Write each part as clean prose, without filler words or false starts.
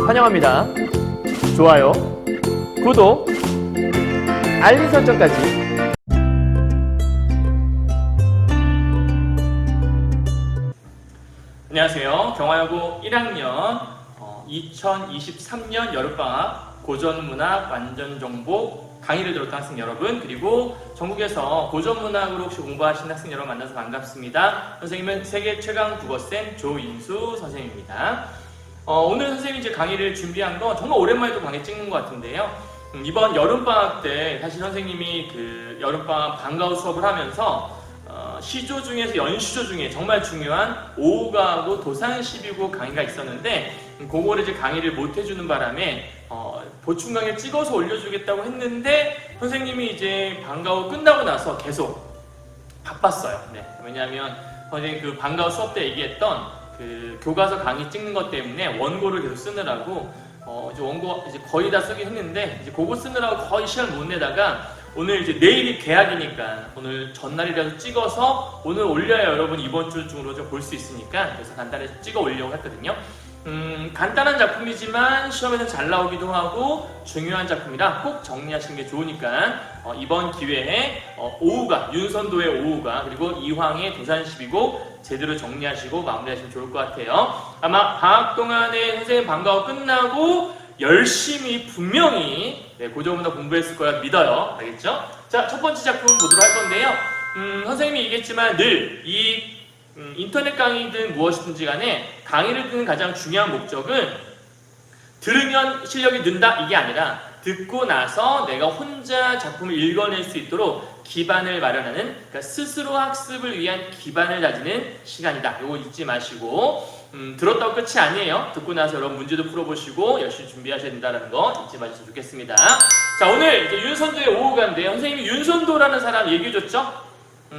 환영합니다. 좋아요, 구독, 알림 설정까지. 안녕하세요. 경화여고 1학년 2023년 여름방학 고전문학 완전정보 강의를 들었던 학생 여러분, 그리고 전국에서 고전문학으로 혹시 공부하시는 학생 여러분 만나서 반갑습니다. 선생님은 세계 최강 국어쌤 조인수 선생님입니다. 오늘 선생님이 이제 강의를 준비한 거 정말 오랜만에 또 강의 찍는 것 같은데요. 이번 여름방학 때 사실 선생님이 그 여름방학 방과후 수업을 하면서 시조 중에서 연시조 중에 정말 중요한 오후가하고 도산 12고 강의가 있었는데, 그거를 이제 강의를 못 해주는 바람에 보충 강의를 찍어서 올려주겠다고 했는데, 선생님이 이제 방과후 끝나고 나서 계속 바빴어요. 네. 왜냐하면 선생님 그 방과후 수업 때 얘기했던 그 교과서 강의 찍는 것 때문에 원고를 계속 쓰느라고 이제 원고 이제 거의 다 쓰긴 했는데, 이제 그거 쓰느라고 거의 시간 못 내다가 오늘 이제 내일이 개학이니까 오늘 전날이라도 찍어서 오늘 올려야 여러분 이번 주 중으로 좀 볼 수 있으니까, 그래서 간단히 찍어 올리려고 했거든요. 간단한 작품이지만 시험에서 잘 나오기도 하고 중요한 작품이라 꼭 정리하시는 게 좋으니까 이번 기회에 오후가, 윤선도의 오후가, 그리고 이황의 도산12고 제대로 정리하시고 마무리하시면 좋을 것 같아요. 아마 방학 동안에 선생님 방과후 끝나고 열심히 분명히 고전문학 공부했을 거라 믿어요. 알겠죠? 자, 첫 번째 작품 보도록 할 건데요. 선생님이 얘기했지만 늘 이 인터넷 강의든 무엇이든지 간에 강의를 듣는 가장 중요한 목적은 들으면 실력이 는다 이게 아니라 듣고 나서 내가 혼자 작품을 읽어낼 수 있도록 기반을 마련하는, 그러니까 스스로 학습을 위한 기반을 다지는 시간이다. 이거 잊지 마시고, 들었다고 끝이 아니에요. 듣고 나서 여러분 문제도 풀어보시고 열심히 준비하셔야 된다는 거 잊지 마셨으면 좋겠습니다. 자, 오늘 이제 윤선도의 오후가인데요. 선생님이 윤선도라는 사람 얘기해줬죠?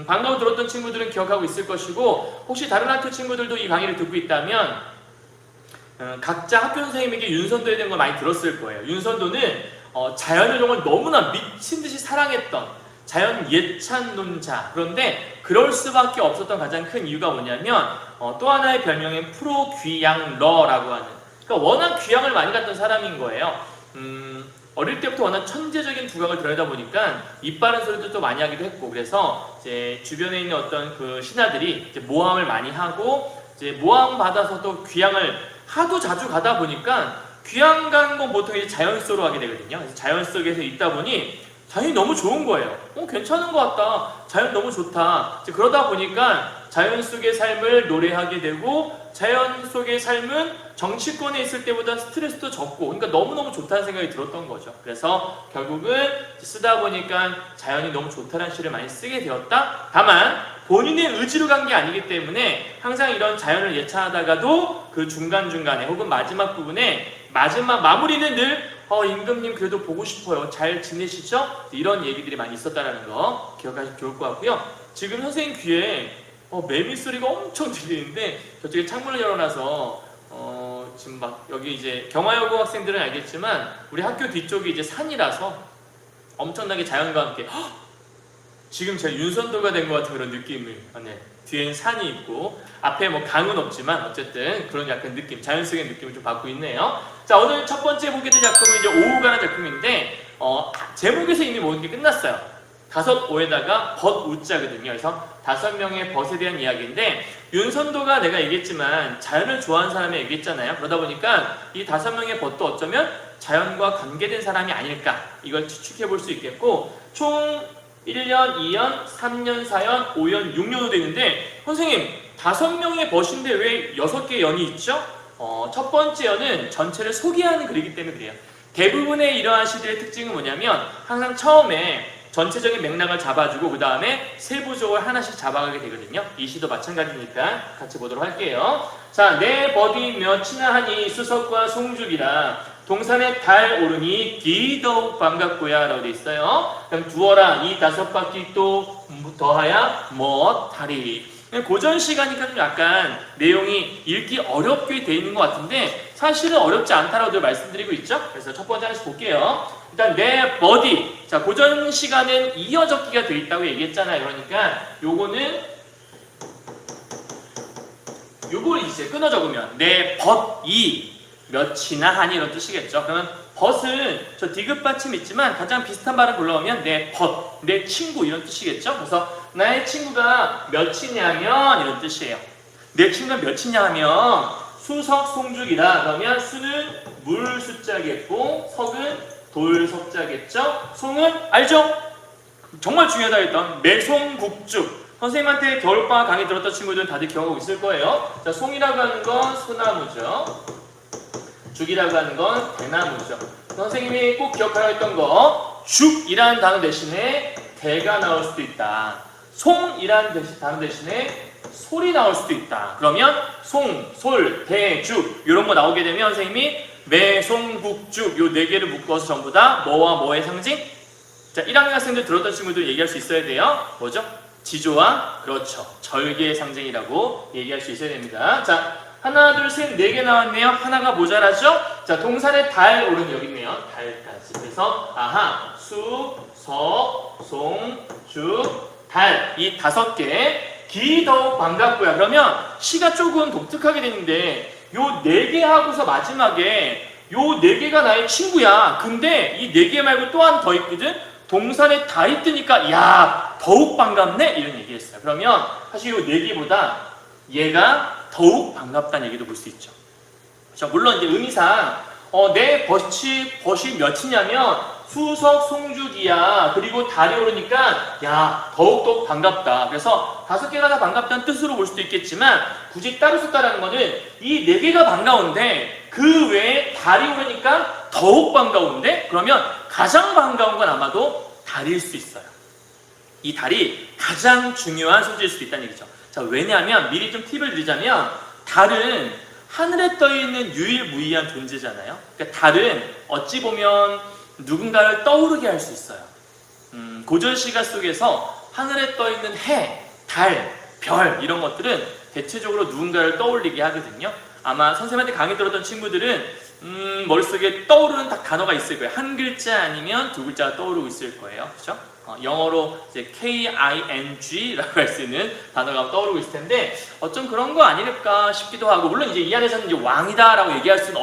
방과후 들었던 친구들은 기억하고 있을 것이고, 혹시 다른 학교 친구들도 이 강의를 듣고 있다면 각자 학교 선생님에게 윤선도에 대한 걸 많이 들었을 거예요. 윤선도는 자연을 정말 너무나 미친듯이 사랑했던 자연 예찬론자. 그런데 그럴 수밖에 없었던 가장 큰 이유가 뭐냐면 또 하나의 별명인 프로귀양러라고 하는, 그러니까 워낙 귀향을 많이 갔던 사람인 거예요. 어릴 때부터 워낙 천재적인 두각을 드러내다 보니까 입 바른 소리도 또 많이 하기도 했고, 그래서 이제 주변에 있는 어떤 그 신하들이 이제 모함을 많이 하고, 이제 모함 받아서 또 귀향을 하도 자주 가다 보니까 귀향 가는 건 보통 이제 자연 속으로 가게 되거든요. 그래서 자연 속에서 있다 보니 자연이 너무 좋은 거예요. 괜찮은 것 같다. 자연 너무 좋다. 이제 그러다 보니까 자연 속의 삶을 노래하게 되고, 자연 속의 삶은 정치권에 있을 때보다 스트레스도 적고, 그러니까 너무너무 좋다는 생각이 들었던 거죠. 그래서 결국은 쓰다 보니까 자연이 너무 좋다는 시를 많이 쓰게 되었다. 다만 본인의 의지로 간 게 아니기 때문에 항상 이런 자연을 예찬하다가도 그 중간중간에 혹은 마지막 부분에 마지막 마무리는 늘 임금님 그래도 보고 싶어요. 잘 지내시죠? 이런 얘기들이 많이 있었다는 거 기억하시면 좋을 것 같고요. 지금 선생님 귀에 매미 소리가 엄청 들리는데 저쪽에 창문을 열어놔서 지금 막 여기 이제 경화여고 학생들은 알겠지만 우리 학교 뒤쪽이 이제 산이라서 엄청나게 자연과 함께 지금 제가 윤선도가 된 것 같은 그런 느낌을, 뒤엔 산이 있고 앞에 뭐 강은 없지만 어쨌든 그런 약간 느낌, 자연 속의 느낌을 좀 받고 있네요. 자, 오늘 첫 번째 보게 될 작품은 이제 오후가라는 작품인데 제목에서 이미 모든 게 끝났어요. 다섯 오에다가 벗 우자거든요. 그래서 5명의 벗에 대한 이야기인데, 윤선도가 내가 얘기했지만 자연을 좋아하는 사람이 얘기했잖아요. 그러다 보니까 이 5명의 벗도 어쩌면 자연과 관계된 사람이 아닐까, 이걸 추측해 볼 수 있겠고, 총 1년, 2년, 3년, 4년, 5년, 6년으로 되는데, 선생님 5명의 벗인데 왜 6개의 연이 있죠? 첫 번째 연은 전체를 소개하는 글이기 때문에 그래요. 대부분의 이러한 시들의 특징은 뭐냐면 항상 처음에 전체적인 맥락을 잡아주고 그 다음에 세부적으로 하나씩 잡아가게 되거든요. 이 시도 마찬가지니까 같이 보도록 할게요. 자, 내 벗이 몇이나 하니 수석과 송죽이라 동산에 달 오르니 더욱 반갑고야 라고 돼 있어요. 그럼 두어라 이 5바퀴 또 더하야 달이. 고전 시가니까 좀 약간 내용이 읽기 어렵게 돼 있는 것 같은데 사실은 어렵지 않다라고 말씀드리고 있죠. 그래서 첫 번째 하나씩 볼게요. 일단 내 버디. 자, 고전 시간은 이어 적기가 돼 있다고 얘기했잖아요. 그러니까 요거는 요걸 이제 끊어 적으면 내 벗이 몇이나 하니 이런 뜻이겠죠. 그러면 벗은 저 디귿 받침 있지만 가장 비슷한 발음 불러오면 내 벗, 내 친구 이런 뜻이겠죠. 그래서 나의 친구가 몇이냐면 이런 뜻이에요. 내 친구가 몇이냐 하면 수석 송죽이다. 그러면 수는 물 숫자겠고 석은 돌 석자겠죠. 송은 알죠? 정말 중요하다 했던 매송국죽. 선생님한테 겨울방학 강의 들었던 친구들은 다들 기억하고 있을 거예요. 자, 송이라고 하는 건 소나무죠. 죽이라고 하는 건 대나무죠. 선생님이 꼭 기억하라 했던 거, 죽이라는 단어 대신에 대가 나올 수도 있다. 송이라는 단어 대신에 솔이 나올 수도 있다. 그러면 송, 솔, 대, 죽 이런 거 나오게 되면 선생님이 매송국죽 요 네 개를 묶어서 전부 다 뭐와 뭐의 상징? 자, 1학년 학생들 들었던 친구들 얘기할 수 있어야 돼요. 뭐죠? 지조와 그렇죠. 절개의 상징이라고 얘기할 수 있어야 됩니다. 자, 하나, 둘, 셋, 네 개 나왔네요. 하나가 모자라죠? 자, 동산의 달 오른 여기 있네요. 달까지. 그래서 아하, 수, 석, 송, 주, 달 이 5개 기 더욱 반갑고요. 그러면 시가 조금 독특하게 되는데 요 4개 하고서 마지막에 요 4개가 나의 친구야. 근데 이 4개 말고 또 한 더 있거든? 동산에 달이 뜨니까 야 더욱 반갑네? 이런 얘기했어요. 그러면 사실 요 4개보다 얘가 더욱 반갑다는 얘기도 볼 수 있죠. 자, 물론 이제 의미상 내 벗이 몇이냐면 수석 송죽이야. 그리고 달이 오르니까 야 더욱더욱 반갑다. 그래서 5개가 다 반갑다는 뜻으로 볼 수도 있겠지만 굳이 따로 썼다라는 거는 이 4개가 반가운데 그 외에 달이 오르니까 더욱 반가운데 그러면 가장 반가운 건 아마도 달일 수 있어요. 이 달이 가장 중요한 소재일 수도 있다는 얘기죠. 자, 왜냐하면 미리 좀 팁을 드리자면 달은 하늘에 떠있는 유일무이한 존재잖아요. 그러니까 달은 어찌 보면 누군가를 떠오르게 할 수 있어요. 고전시가 속에서 하늘에 떠있는 해, 달, 별 이런 것들은 대체적으로 누군가를 떠올리게 하거든요. 아마 선생님한테 강의 들었던 친구들은 머릿속에 떠오르는 딱 단어가 있을 거예요. 한 글자 아니면 2글자가 떠오르고 있을 거예요. 그렇죠? 영어로 이제 KING라고 할 수 있는 단어가 떠오르고 있을 텐데 어쩜 그런 거 아닐까 싶기도 하고 물론 이제 이 안에서는 이제 왕이다라고 얘기할 수는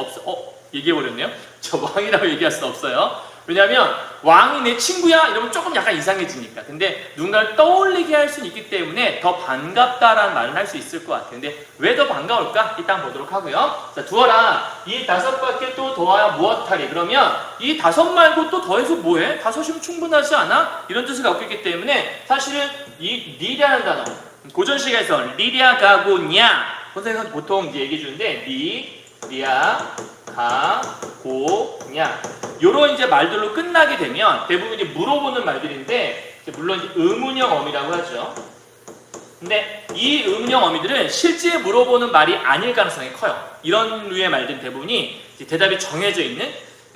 얘기해버렸네요. 저 왕이라고 얘기할 수는 없어요. 왜냐하면 왕이 내 친구야 이러면 조금 약간 이상해지니까. 근데 누군가를 떠올리게 할 수는 있기 때문에 더 반갑다라는 말을 할 수 있을 것 같아요. 근데 왜 더 반가울까? 일단 보도록 하고요. 자, 두어라. 이 5밖에 또 더하여 무엇하리? 그러면 이 5 말고 또 더해서 뭐해? 5이면 충분하지 않아? 이런 뜻을 갖고 있기 때문에 사실은 이 리라는 단어 고전시가에서 리랴 가고냐 선생님은 보통 이제 얘기해 주는데 리랴 가고냐 요런 이제 말들로 끝나게 되면 대부분 이제 물어보는 말들인데 물론 이제 의문형 어미라고 하죠. 근데 이 의문형 어미들은 실제 물어보는 말이 아닐 가능성이 커요. 이런 류의 말들은 대부분이 이제 대답이 정해져 있는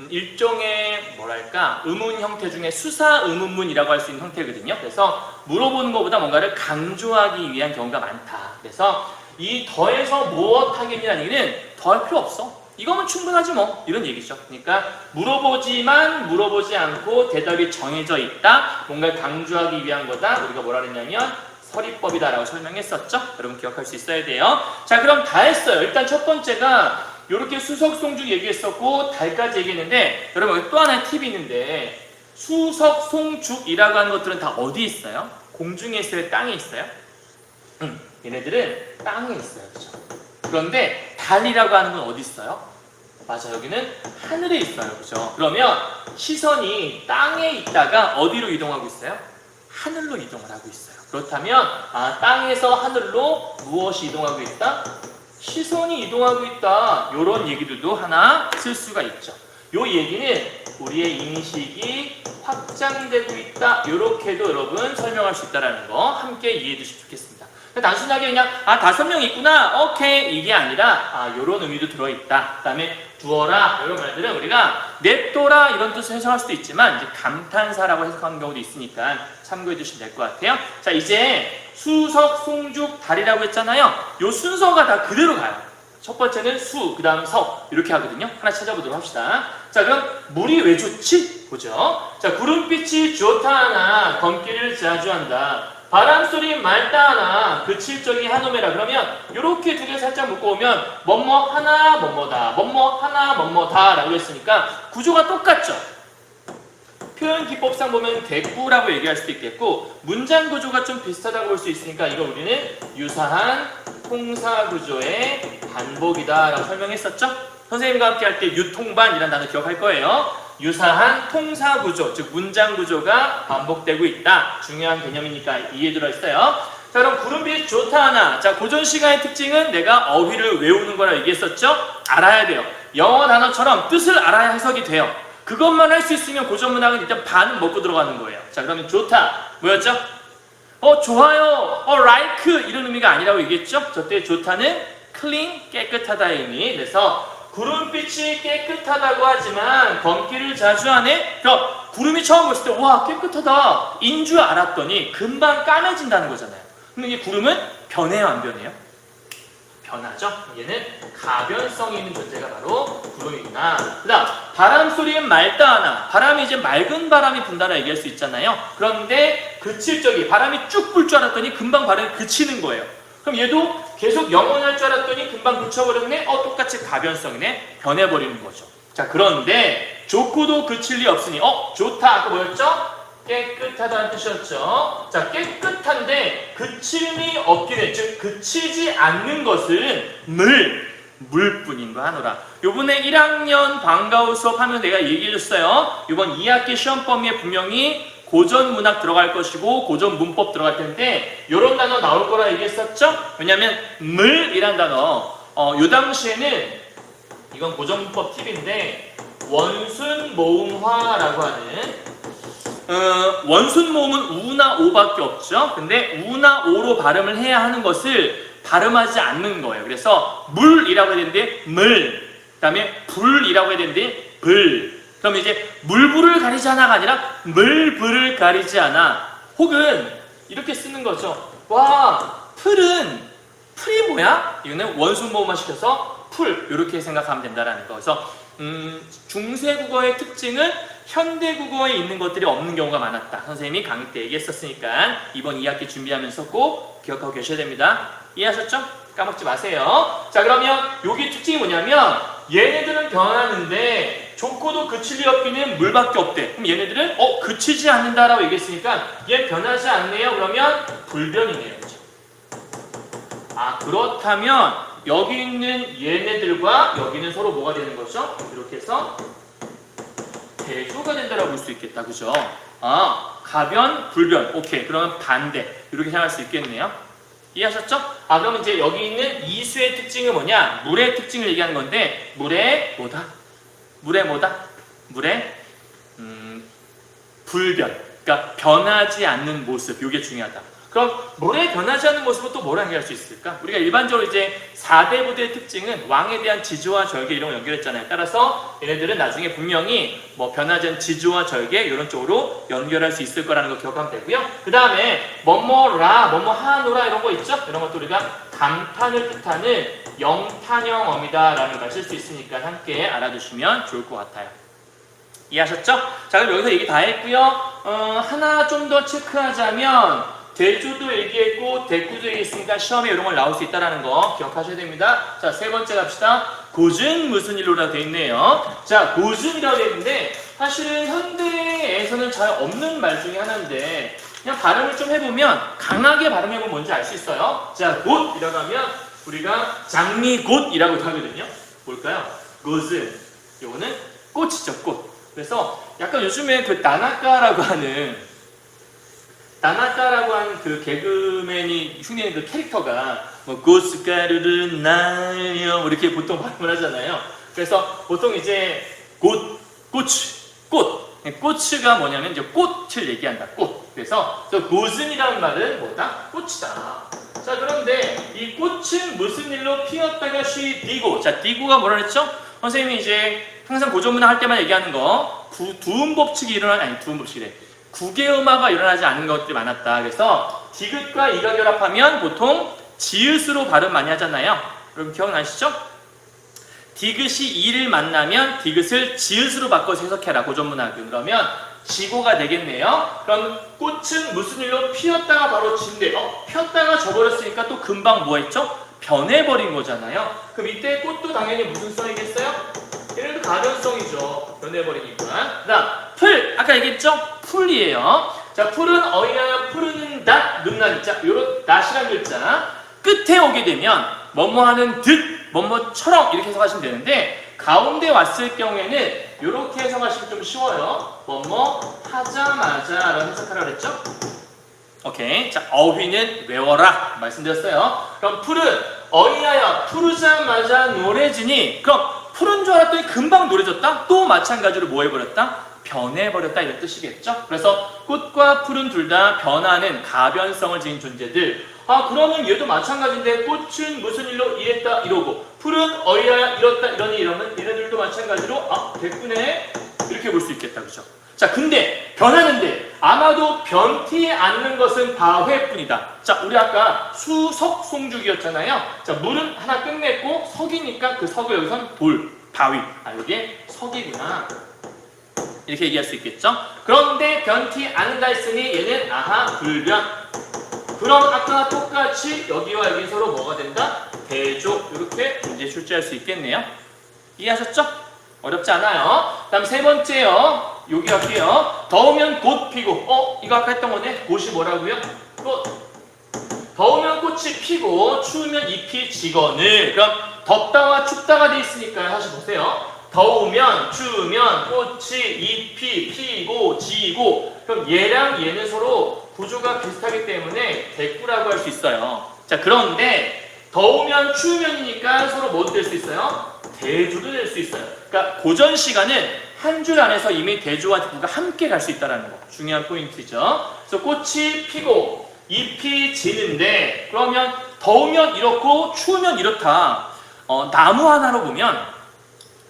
일종의 뭐랄까 의문 형태 중에 수사 의문문이라고 할 수 있는 형태거든요. 그래서 물어보는 것보다 뭔가를 강조하기 위한 경우가 많다. 그래서 이 더해서 무엇하겠냐는 얘기는 더할 필요 없어. 이거면 충분하지 뭐 이런 얘기죠. 그러니까 물어보지만 물어보지 않고 대답이 정해져 있다. 뭔가를 강조하기 위한 거다. 우리가 뭐라 그랬냐면 서리법이다라고 설명했었죠. 여러분 기억할 수 있어야 돼요. 자, 그럼 다 했어요. 일단 첫 번째가 이렇게 수석송죽 얘기했었고 달까지 얘기했는데 여러분 여기 또 하나의 팁이 있는데 수석송죽이라고 하는 것들은 다 어디 있어요? 공중에 있어요? 땅에 있어요? 얘네들은 땅에 있어요. 그렇죠? 그런데 달이라고 하는 건 어디 있어요? 맞아, 여기는 하늘에 있어요. 그죠? 그러면 시선이 땅에 있다가 어디로 이동하고 있어요? 하늘로 이동을 하고 있어요. 그렇다면 땅에서 하늘로 무엇이 이동하고 있다? 시선이 이동하고 있다. 이런 얘기들도 하나 쓸 수가 있죠. 이 얘기는 우리의 인식이 확장되고 있다. 이렇게도 여러분 설명할 수 있다는 거 함께 이해해 주시면 좋겠습니다. 단순하게 그냥 5명 있구나 오케이 이게 아니라 이런 의미도 들어있다. 그 다음에 두어라 이런 말들은 우리가 냅둬라 이런 뜻을 해석할 수도 있지만 이제 감탄사라고 해석하는 경우도 있으니까 참고해 주시면 될 것 같아요. 자, 이제 수석, 송죽, 달이라고 했잖아요. 요 순서가 다 그대로 가요. 첫 번째는 수, 그 다음 석 이렇게 하거든요. 하나 찾아보도록 합시다. 자, 그럼 물이 왜 좋지? 보죠. 자, 구름빛이 좋다 하나 검기를 자주 한다. 바람소리 말따나 그칠 적이 한오매라. 그러면 이렇게 두 개 살짝 묶고 오면 뭐뭐 하나 뭐뭐다, 뭐뭐 하나 뭐뭐다 라고 했으니까 구조가 똑같죠. 표현 기법상 보면 대꾸라고 얘기할 수도 있겠고 문장 구조가 좀 비슷하다고 볼 수 있으니까 이거 우리는 유사한 통사 구조의 반복이다 라고 설명했었죠. 선생님과 함께 할 때 유통반이라는 단어 기억할 거예요. 유사한 통사 구조, 즉 문장 구조가 반복되고 있다. 중요한 개념이니까 이해 들어있어요. 자, 그럼 구름빛 좋다 하나. 자, 고전 시간의 특징은 내가 어휘를 외우는 거라 얘기했었죠. 알아야 돼요. 영어 단어처럼 뜻을 알아야 해석이 돼요. 그것만 할 수 있으면 고전 문학은 일단 반은 먹고 들어가는 거예요. 자, 그러면 좋다 뭐였죠? 좋아요, like 이런 의미가 아니라고 얘기했죠. 저때 좋다는 clean, 깨끗하다의 의미. 그래서 구름빛이 깨끗하다고 하지만 검기를 자주 하네. 그러니까 구름이 처음 봤을 때 와 깨끗하다 인 줄 알았더니 금방 까매진다는 거잖아요. 근데 이 구름은 변해요, 안 변해요? 변하죠. 얘는 가변성이 있는 존재가 바로 구름이구나. 그 다음 바람소리엔 맑다하나. 바람이 이제 맑은 바람이 분다라 얘기할 수 있잖아요. 그런데 그칠 적이 바람이 쭉 불 줄 알았더니 금방 바람이 그치는 거예요. 그럼 얘도 계속 영원할 줄 알았더니 금방 그쳐버렸네? 똑같이 가변성이네? 변해버리는 거죠. 자, 그런데 좋고도 그칠 리 없으니 좋다 아까 뭐였죠? 깨끗하다는 뜻이었죠. 자, 깨끗한데 그침이 없기는, 즉 그치지 않는 것은 물뿐인가 하노라. 요번에 1학년 방과후 수업하면 내가 얘기해줬어요. 이번 2학기 시험 범위에 분명히 고전 문학 들어갈 것이고 고전 문법 들어갈 텐데 이런 단어 나올 거라 얘기했었죠. 왜냐하면 물이란 단어 요 당시에는 이건 고전 문법 팁인데 원순 모음화라고 하는 원순 모음은 우나 오밖에 없죠. 근데 우나 오로 발음을 해야 하는 것을 발음하지 않는 거예요. 그래서 물이라고 해야 되는데 물, 그 다음에 불이라고 해야 되는데 불. 그럼 이제 물불을 가리지 않아가 아니라 물불을 가리지 않아. 혹은 이렇게 쓰는 거죠. 와, 풀이 뭐야? 이거는 원순 모음화 시켜서 풀 이렇게 생각하면 된다라는 거. 그래서 중세국어의 특징은 현대국어에 있는 것들이 없는 경우가 많았다. 선생님이 강의 때 얘기했었으니까 이번 2학기 준비하면서 꼭 기억하고 계셔야 됩니다. 이해하셨죠? 까먹지 마세요. 자, 그러면 여기 특징이 뭐냐면 얘네들은 변하는데 좋고도 그칠 리 없기는 물밖에 없대. 그럼 얘네들은 그치지 않는다라고 얘기했으니까 얘 변하지 않네요. 그러면 불변이네요. 그렇죠? 그렇다면 여기 있는 얘네들과 여기는 서로 뭐가 되는 거죠? 이렇게 해서 대조가 된다라고 볼 수 있겠다. 그죠? 가변, 불변. 오케이. 그러면 반대. 이렇게 생각할 수 있겠네요. 이해하셨죠? 그러면 이제 여기 있는 이수의 특징은 뭐냐? 물의 특징을 얘기하는 건데 물의 뭐다? 물의 불변. 그러니까 변하지 않는 모습. 이게 중요하다. 그럼 물의 변하지 않는 모습은 또 뭐라 얘기할 수 있을까? 우리가 일반적으로 이제 4대 부대의 특징은 왕에 대한 지조와 절개 이런 거 연결했잖아요. 따라서 얘네들은 나중에 분명히 뭐 변하지 않는 지조와 절개 이런 쪽으로 연결할 수 있을 거라는 거 기억하면 되고요. 그 다음에 뭐뭐라, 뭐뭐하노라 이런 거 있죠? 이런 것도 우리가 감탄을 뜻하는 영탄형어미다라는 걸 쓸 수 있으니까 함께 알아두시면 좋을 것 같아요. 이해하셨죠? 자, 그럼 여기서 얘기 다 했고요. 하나 좀 더 체크하자면 대조도 얘기했고 대꾸도 얘기했으니까 시험에 이런 걸 나올 수 있다는 거 기억하셔야 됩니다. 자, 세 번째 갑시다. 고증 무슨 일로라 되어 있네요. 자, 고증이라고 되어 있는데 사실은 현대에서는 잘 없는 말 중에 하나인데 그냥 발음을 좀 해보면 강하게 발음해보면 뭔지 알 수 있어요. 자, 곧이라고 하면 우리가 장미곧이라고 하거든요. 뭘까요? 고증. 요거는 꽃이죠, 꽃. 그래서 약간 요즘에 그 나나카라고 하는 그 개그맨이 흉내낸 그 캐릭터가 뭐 고춧가루를 날려 뭐 이렇게 보통 발음을 하잖아요. 그래서 보통 이제 꽃가 뭐냐면 이제 꽃을 얘기한다. 꽃. 그래서 고즌이라는 말은 뭐다? 꽃이다. 자, 그런데 이 꽃은 무슨 일로 피었다가 쉬디고. 자, 디고가 뭐라 그랬죠? 선생님이 이제 항상 고전문학 할 때만 얘기하는 거 두음 법칙이 일어나는 두음 법칙이래. 국외음화가 일어나지 않는 것들이 많았다. 그래서 디귿과 이가 결합하면 보통 지읒으로 발음 많이 하잖아요. 여러분 기억나시죠? 디귿이 이를 만나면 디귿을 지읒으로 바꿔서 해석해라. 고전문학은. 그러면 지고가 되겠네요. 그럼 꽃은 무슨 일로 피었다가 바로 진대요. 피었다가 져버렸으니까 또 금방 뭐 했죠? 변해버린 거잖아요. 그럼 이때 꽃도 당연히 무슨 성이겠어요? 얘는 가변성이죠. 변해버리니까. 그 다음 풀! 아까 얘기했죠? 풀이에요. 자, 풀은 어이하여 푸르는 닷, 눈날 자, 요런 닷이란 글자 끝에 오게 되면 뭐뭐 하는 듯, 뭐뭐처럼 이렇게 해석하시면 되는데 가운데 왔을 경우에는 이렇게 해석하시면 좀 쉬워요. 뭐뭐 하자마자 라고 해석하라고 그랬죠? 오케이. 자, 어휘는 외워라 말씀드렸어요. 그럼 풀은 어이하여 푸르자마자 노래지니, 그럼 푸른 줄 알았더니 금방 노래졌다? 또 마찬가지로 뭐 해버렸다? 변해버렸다 이런 뜻이겠죠? 그래서 꽃과 풀은 둘 다 변하는 가변성을 지닌 존재들. 아, 그러면 얘도 마찬가지인데 꽃은 무슨 일로 이랬다 이러고 풀은 어이하여 이렇다 이러니 이러면 얘네들도 마찬가지로 아, 됐구네 이렇게 볼 수 있겠다. 그죠? 자, 근데 변하는데 아마도 변티 않는 것은 바회뿐이다. 자, 우리 아까 수석 송죽이었잖아요. 자, 물은 하나 끝냈고 석이니까 그 석을 여기선 돌, 바위. 아, 이게 석이구나. 이렇게 얘기할 수 있겠죠? 그런데 변티 않는다 했으니 얘는 아하 불변. 그럼 아까 똑같이 여기와 여기 서로 뭐가 된다? 대조. 이렇게 문제 출제할 수 있겠네요. 이해하셨죠? 어렵지 않아요. 다음 세 번째요. 여기 갈게요. 더우면 곧 피고. 이거 아까 했던 거네. 곧이 뭐라고요? 꽃. 더우면 꽃이 피고 추우면 잎이 지거늘. 그럼 덥다와 춥다가 돼 있으니까 다시 보세요. 더우면 추우면 꽃이 잎이 피고 지고. 그럼 얘랑 얘는 서로 구조가 비슷하기 때문에 대꾸라고 할 수 있어요. 자, 그런데 더우면 추우면이니까 서로 뭐도 될 수 있어요? 대조도 될 수 있어요. 그러니까 고전 시간은 한 줄 안에서 이미 대조와 대꾸가 함께 갈 수 있다는 거 중요한 포인트죠. 그래서 꽃이 피고 잎이 지는데 그러면 더우면 이렇고 추우면 이렇다. 나무 하나로 보면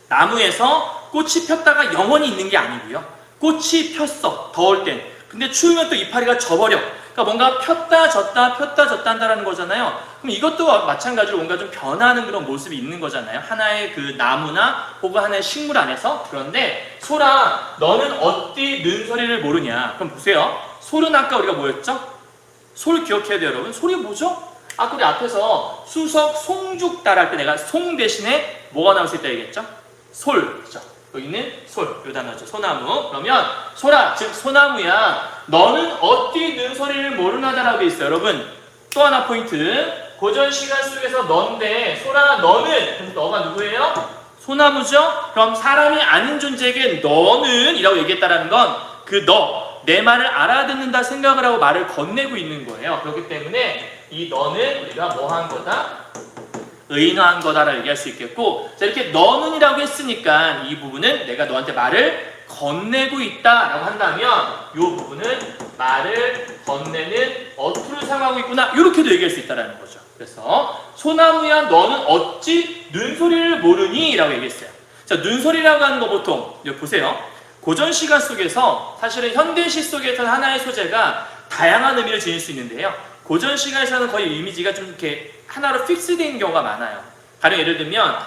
나무에서 꽃이 폈다가 영원히 있는 게 아니고요. 꽃이 폈어. 더울 땐. 근데 추우면 또 이파리가 져버려. 그러니까 뭔가 폈다 졌다 폈다 졌다 한다는 거잖아요. 그럼 이것도 마찬가지로 뭔가 좀 변하는 그런 모습이 있는 거잖아요. 하나의 그 나무나 혹은 하나의 식물 안에서. 그런데 소라 너는 어디 는 소리를 모르냐. 그럼 보세요. 솔은 아까 우리가 뭐였죠? 솔 기억해야 돼요, 여러분. 솔이 뭐죠? 아까 우리 앞에서 수석 송죽 따라할 때 내가 송 대신에 뭐가 나올 수 있다 얘기했죠? 솔. 그죠? 여기는 솔, 요 단어죠. 소나무. 그러면 소라, 즉 소나무야 너는 어디 는 소리를 모르나다라고 있어요. 여러분 또 하나 포인트. 고전 시간 속에서 너인데 소라 너는, 그래서 너가 누구예요? 소나무죠? 그럼 사람이 아닌 존재에게 너는 이라고 얘기했다라는 건 그 너, 내 말을 알아듣는다 생각을 하고 말을 건네고 있는 거예요. 그렇기 때문에 이 너는 우리가 뭐 한 거다? 의인화한 거다라고 얘기할 수 있겠고, 자, 이렇게 너는이라고 했으니까 이 부분은 내가 너한테 말을 건네고 있다라고 한다면 이 부분은 말을 건네는 어투를 사용하고 있구나 이렇게도 얘기할 수 있다는 거죠. 그래서 소나무야 너는 어찌 눈소리를 모르니? 라고 얘기했어요. 자, 눈소리라고 하는 거 보통 여기 보세요. 고전 시가 속에서 사실은 현대시 속에서 하나의 소재가 다양한 의미를 지닐 수 있는데요. 고전 시가에서는 거의 이미지가 좀 이렇게 하나로 픽스된 경우가 많아요. 가령 예를 들면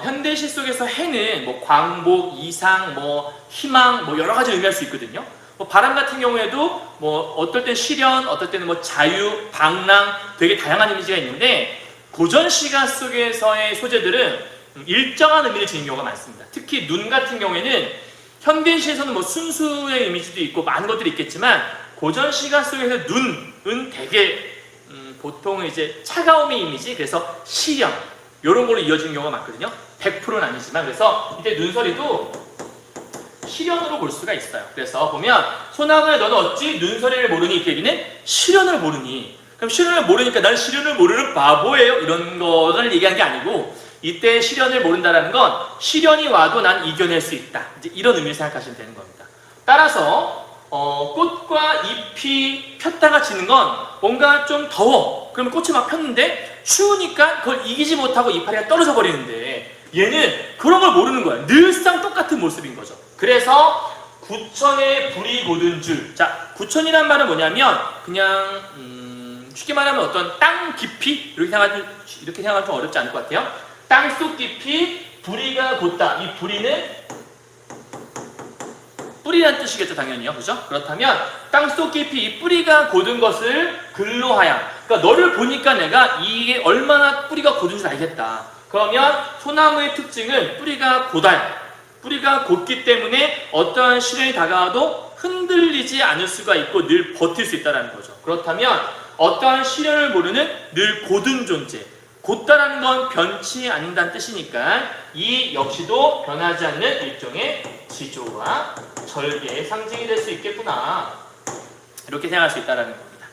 현대시 속에서 해는 뭐 광복, 이상, 뭐 희망, 뭐 여러 가지 의미할 수 있거든요. 뭐 바람 같은 경우에도 뭐 어떨 땐 시련, 어떨 때는 뭐 자유, 방랑 되게 다양한 이미지가 있는데 고전 시가 속에서의 소재들은 일정한 의미를 지닌 경우가 많습니다. 특히 눈 같은 경우에는 현대시에서는 뭐 순수의 이미지도 있고 많은 것들이 있겠지만 고전 시가 속에서 눈은 되게 보통 이제 차가움의 이미지, 그래서 시련 이런 걸로 이어지는 경우가 많거든요. 100%는 아니지만 그래서 이때 눈소리도 시련으로 볼 수가 있어요. 그래서 보면 소나무야 너는 어찌 눈소리를 모르니? 그 얘기는 시련을 모르니. 그럼 시련을 모르니까 난 시련을 모르는 바보예요 이런 거를 얘기한 게 아니고 이때 시련을 모른다는 건 시련이 와도 난 이겨낼 수 있다. 이제 이런 의미를 생각하시면 되는 겁니다. 따라서 꽃과 잎이 폈다가 지는 건 뭔가 좀 더워. 그러면 꽃이 막 폈는데 추우니까 그걸 이기지 못하고 이파리가 떨어져 버리는데 얘는 그런 걸 모르는 거야. 늘상 똑같은 모습인 거죠. 그래서 구천에 불이 고든 줄. 자, 구천이란 말은 뭐냐면 그냥 쉽게 말하면 어떤 땅 깊이 이렇게 생각하면 좀 어렵지 않을 것 같아요. 땅속 깊이 부리가 곧다. 이 부리는 뿌리란 뜻이겠죠, 당연히요. 그죠? 그렇다면 땅속 깊이 이 뿌리가 곧은 것을 근로하여. 그러니까 너를 보니까 내가 이게 얼마나 뿌리가 곧은 줄 알겠다. 그러면 소나무의 특징은 뿌리가 곧아요. 뿌리가 곧기 때문에 어떠한 시련이 다가와도 흔들리지 않을 수가 있고 늘 버틸 수 있다는 거죠. 그렇다면 어떠한 시련을 모르는 늘 곧은 존재. 곧다라는 건 변치 않는다는 뜻이니까 이 역시도 변하지 않는 일종의 지조와 절개의 상징이 될 수 있겠구나. 이렇게 생각할 수 있다는 겁니다.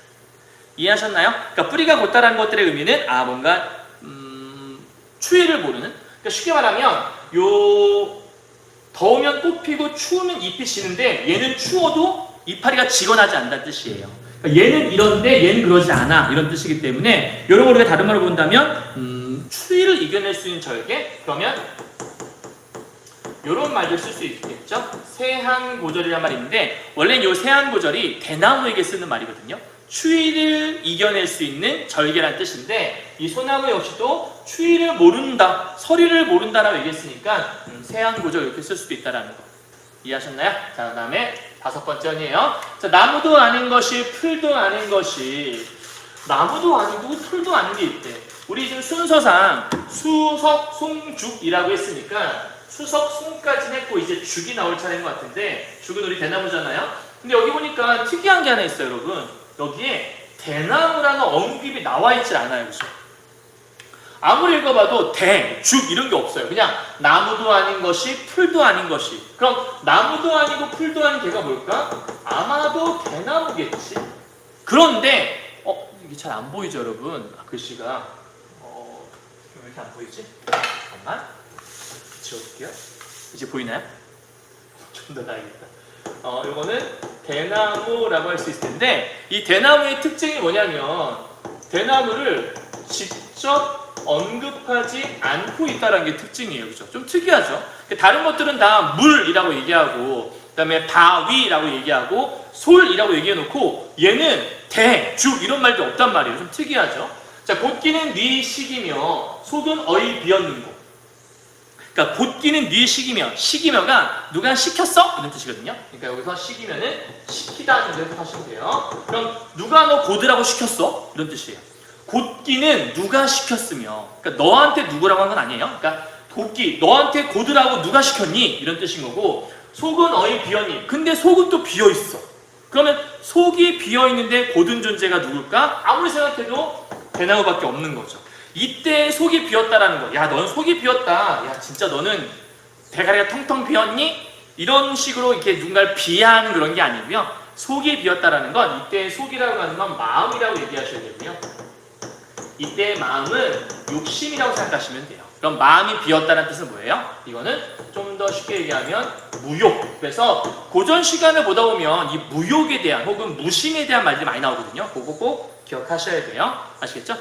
이해하셨나요? 그러니까 뿌리가 곧다라는 것들의 의미는 뭔가 추위를 모르는. 그러니까 쉽게 말하면 더우면 꽃 피고 추우면 잎이 지는데 얘는 추워도 이파리가 지거나지 않는다는 뜻이에요. 그러니까 얘는 이런데 얘는 그러지 않아 이런 뜻이기 때문에 이런 걸 우리가 다른 말로 본다면 추위를 이겨낼 수 있는 절개? 그러면 이런 말들 쓸 수 있겠죠? 세한고절이란 말이 있는데 원래는 이 세한고절이 대나무에게 쓰는 말이거든요. 추위를 이겨낼 수 있는 절개란 뜻인데 이 소나무 역시도 추위를 모른다, 서리를 모른다라고 얘기했으니까 세한고절 이렇게 쓸 수도 있다라는 거. 이해하셨나요? 자, 그 다음에 5번째네요. 자, 나무도 아닌 것이 풀도 아닌 것이 나무도 아니고 풀도 아닌 게 있대. 우리 지금 순서상 수석, 송죽이라고 했으니까 수석, 송까지 했고 이제 죽이 나올 차례인 것 같은데 죽은 우리 대나무잖아요. 근데 여기 보니까 특이한 게 하나 있어요, 여러분. 여기에 대나무라는 언급이 나와 있지 않아요, 그죠? 아무리 읽어봐도 대, 죽 이런 게 없어요. 그냥 나무도 아닌 것이 풀도 아닌 것이. 그럼 나무도 아니고 풀도 아닌 개가 뭘까? 아마도 대나무겠지. 그런데 이게 잘 안 보이죠, 여러분? 글씨가 왜 이렇게 안 보이지? 잠깐만 지워줄게요. 이제 보이나요? 좀 더 나아야겠다. 이거는 대나무라고 할 수 있을 텐데 이 대나무의 특징이 뭐냐면 대나무를 직접 언급하지 않고 있다는 게 특징이에요. 그죠? 좀 특이하죠? 다른 것들은 다 물이라고 얘기하고 그 다음에 바위라고 얘기하고 솔이라고 얘기해놓고 얘는 대, 죽 이런 말도 없단 말이에요. 좀 특이하죠? 자, 곧기는 네 식이며 속은 어이 비었는고. 그러니까 곧기는 네 식이며가 누가 시켰어? 이런 뜻이거든요. 그러니까 여기서 식이면은 시키다 정도 하시면 돼요. 그럼 누가 너 곧으라고 시켰어? 이런 뜻이에요. 곧기는 누가 시켰으며, 그러니까 너한테 누구라고 한 건 아니에요. 그러니까 곧기, 너한테 곧으라고 누가 시켰니? 이런 뜻인 거고, 속은 어이 비었니? 근데 속은 또 비어 있어. 그러면 속이 비어 있는데 곧은 존재가 누굴까? 아무리 생각해도 대나무밖에 없는 거죠. 이때 속이 비었다라는 거. 야, 넌 속이 비었다. 야, 진짜 너는 대가리가 텅텅 비었니? 이런 식으로 이렇게 누군가를 비하하는 그런 게 아니고요. 속이 비었다라는 건 이때 속이라고 하는 건 마음이라고 얘기하셔야 되고요. 이때의 마음은 욕심이라고 생각하시면 돼요. 그럼 마음이 비었다는 뜻은 뭐예요? 이거는 좀 더 쉽게 얘기하면 무욕. 그래서 고전 시간을 보다 보면 이 무욕에 대한 혹은 무심에 대한 말들이 많이 나오거든요. 그거 꼭 기억하셔야 돼요. 아시겠죠?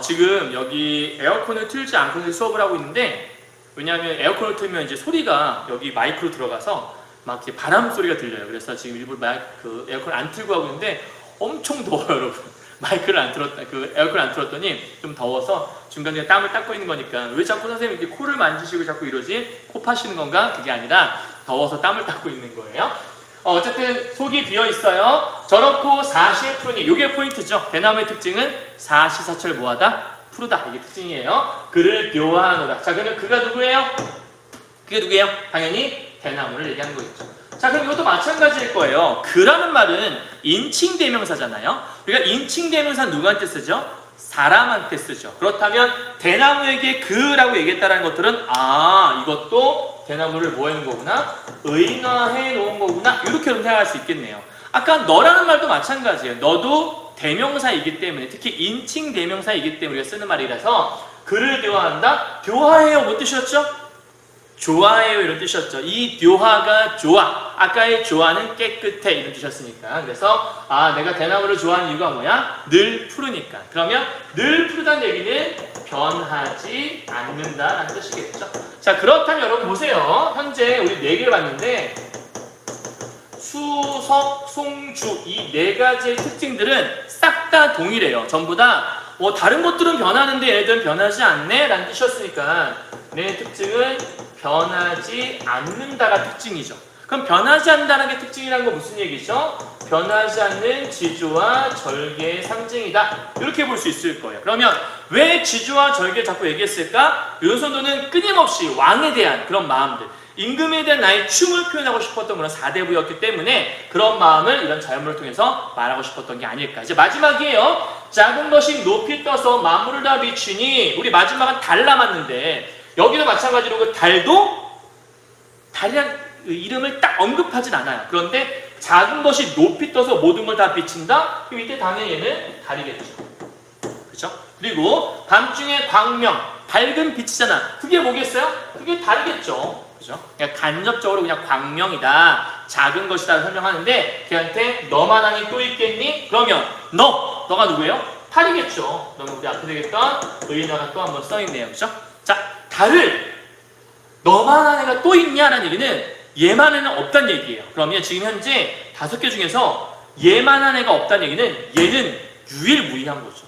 지금 여기 에어컨을 틀지 않고 수업을 하고 있는데 왜냐하면 에어컨을 틀면 이제 소리가 여기 마이크로 들어가서 막 이렇게 바람 소리가 들려요. 그래서 지금 일부러 에어컨을 안 틀고 하고 있는데 엄청 더워요, 여러분. 마이크를 안 틀었다, 에어컨을 안 틀었더니 좀 더워서 중간에 땀을 닦고 있는 거니까 왜 자꾸 선생님이 이렇게 코를 만지시고 자꾸 이러지? 코 파시는 건가? 그게 아니라 더워서 땀을 닦고 있는 거예요. 어쨌든 속이 비어 있어요. 저렇고 사시에 푸르니. 이게 포인트죠. 대나무의 특징은 사시사철 뭐하다? 푸르다. 이게 특징이에요. 그를 묘하노라. 자, 그러면 그가 누구예요? 그게 누구예요? 당연히 대나무를 얘기하는 거겠죠. 자, 그럼 이것도 마찬가지일 거예요. 그라는 말은 인칭대명사잖아요. 그러니까 인칭대명사 누구한테 쓰죠? 사람한테 쓰죠. 그렇다면 대나무에게 그라고 얘기했다는 것들은 이것도 대나무를 뭐 해놓은 거구나? 의인화해 놓은 거구나? 이렇게 생각할 수 있겠네요. 아까 너라는 말도 마찬가지예요. 너도 대명사이기 때문에 특히 인칭대명사이기 때문에 우리가 쓰는 말이라서 그를 묘한다? 묘화해요. 뭐 뜻이었죠? 좋아해요 이런 뜻이었죠. 이 묘화가 좋아. 아까의 좋아는 깨끗해 이런 뜻이었으니까. 그래서 내가 대나무를 좋아하는 이유가 뭐야? 늘 푸르니까. 그러면 늘 푸르다는 얘기는 변하지 않는다라는 뜻이겠죠. 자, 그렇다면 여러분 보세요. 현재 우리 4개를 봤는데 수석, 송주 이 4가지의 특징들은 싹 다 동일해요. 전부 다 다른 것들은 변하는데 얘네들은 변하지 않네 라는 뜻이었으니까 내 특징은 변하지 않는다가 특징이죠. 그럼 변하지 않는다는 게 특징이라는 건 무슨 얘기죠? 변하지 않는 지주와 절개의 상징이다. 이렇게 볼 수 있을 거예요. 그러면 왜 지주와 절개를 자꾸 얘기했을까? 요선도는 끊임없이 왕에 대한 그런 마음들, 임금에 대한 나의 춤을 표현하고 싶었던 그런 사대부였기 때문에 그런 마음을 이런 자연물을 통해서 말하고 싶었던 게 아닐까. 이제 마지막이에요. 작은 것이 높이 떠서 만물을 다 비추니, 우리 마지막은 달 남았는데 여기도 마찬가지로 그 달도 달이란 이름을 딱 언급하진 않아요. 그런데 작은 것이 높이 떠서 모든 걸 다 비친다? 그럼 이때 당연히 얘는 달이겠죠. 그렇죠? 그리고 밤중에 광명, 밝은 빛이잖아. 그게 뭐겠어요? 그게 달이겠죠. 그죠? 그러니까 간접적으로 그냥 광명이다, 작은 것이다 설명하는데 걔한테 너만한이 또 있겠니? 그러면 너가 누구예요? 달이겠죠. 그러면 우리 앞에 되겠던 의인화가 또 한번 써있네요. 그죠? 자, 달을 너만한 애가 또 있냐라는 얘기는 얘만한애는 없다는 얘기예요. 그러면 지금 현재 5개 중에서 얘만한 애가 없다는 얘기는 얘는 유일무이한 거죠.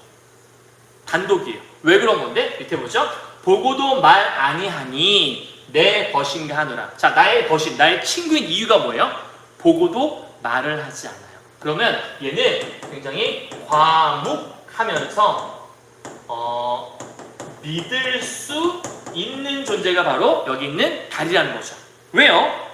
단독이에요. 왜 그런 건데? 밑에 보죠. 보고도 말 아니하니 내 벗인가 하노라. 자, 나의 벗인, 나의 친구인 이유가 뭐예요? 보고도 말을 하지 않아요. 그러면 얘는 굉장히 과묵하면서 믿을 수 있는 존재가 바로 여기 있는 달이라는 거죠. 왜요?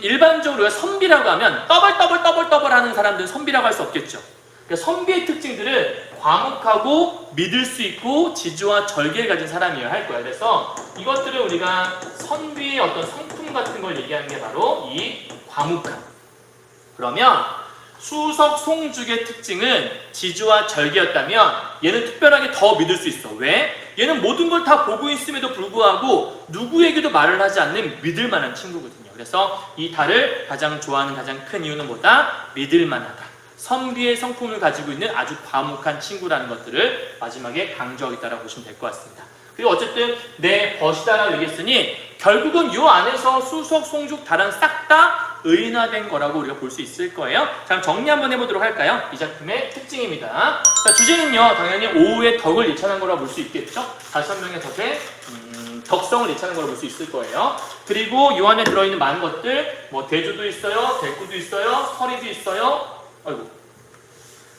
일반적으로 선비라고 하면 떠벌 하는 사람들은 선비라고 할 수 없겠죠. 그러니까 선비의 특징들은 과묵하고 믿을 수 있고 지주와 절개를 가진 사람이어야 할 거예요. 그래서 이것들을 우리가 선비의 어떤 성품 같은 걸 얘기하는 게 바로 이 과묵함. 그러면 수석 송죽의 특징은 지주와 절개였다면 얘는 특별하게 더 믿을 수 있어. 왜? 얘는 모든 걸 다 보고 있음에도 불구하고 누구에게도 말을 하지 않는 믿을 만한 친구거든요. 그래서 이 달을 가장 좋아하는 가장 큰 이유는 뭐다? 믿을 만하다. 선비의 성품을 가지고 있는 아주 과묵한 친구라는 것들을 마지막에 강조하겠다라고 보시면 될 것 같습니다. 그리고 어쨌든 내 벗이다라고 얘기했으니 결국은 이 안에서 수석, 송죽, 달은 싹 다 의인화된 거라고 우리가 볼 수 있을 거예요. 자, 그럼 정리 한번 해보도록 할까요? 이 작품의 특징입니다. 자, 주제는요, 당연히 오후의 덕을 예찬한 거라고 볼 수 있겠죠? 5명의 덕의 덕성을 예찬한 거라고 볼 수 있을 거예요. 그리고 이 안에 들어있는 많은 것들, 뭐 대주도 있어요, 대꾸도 있어요, 서리도 있어요. 아이고,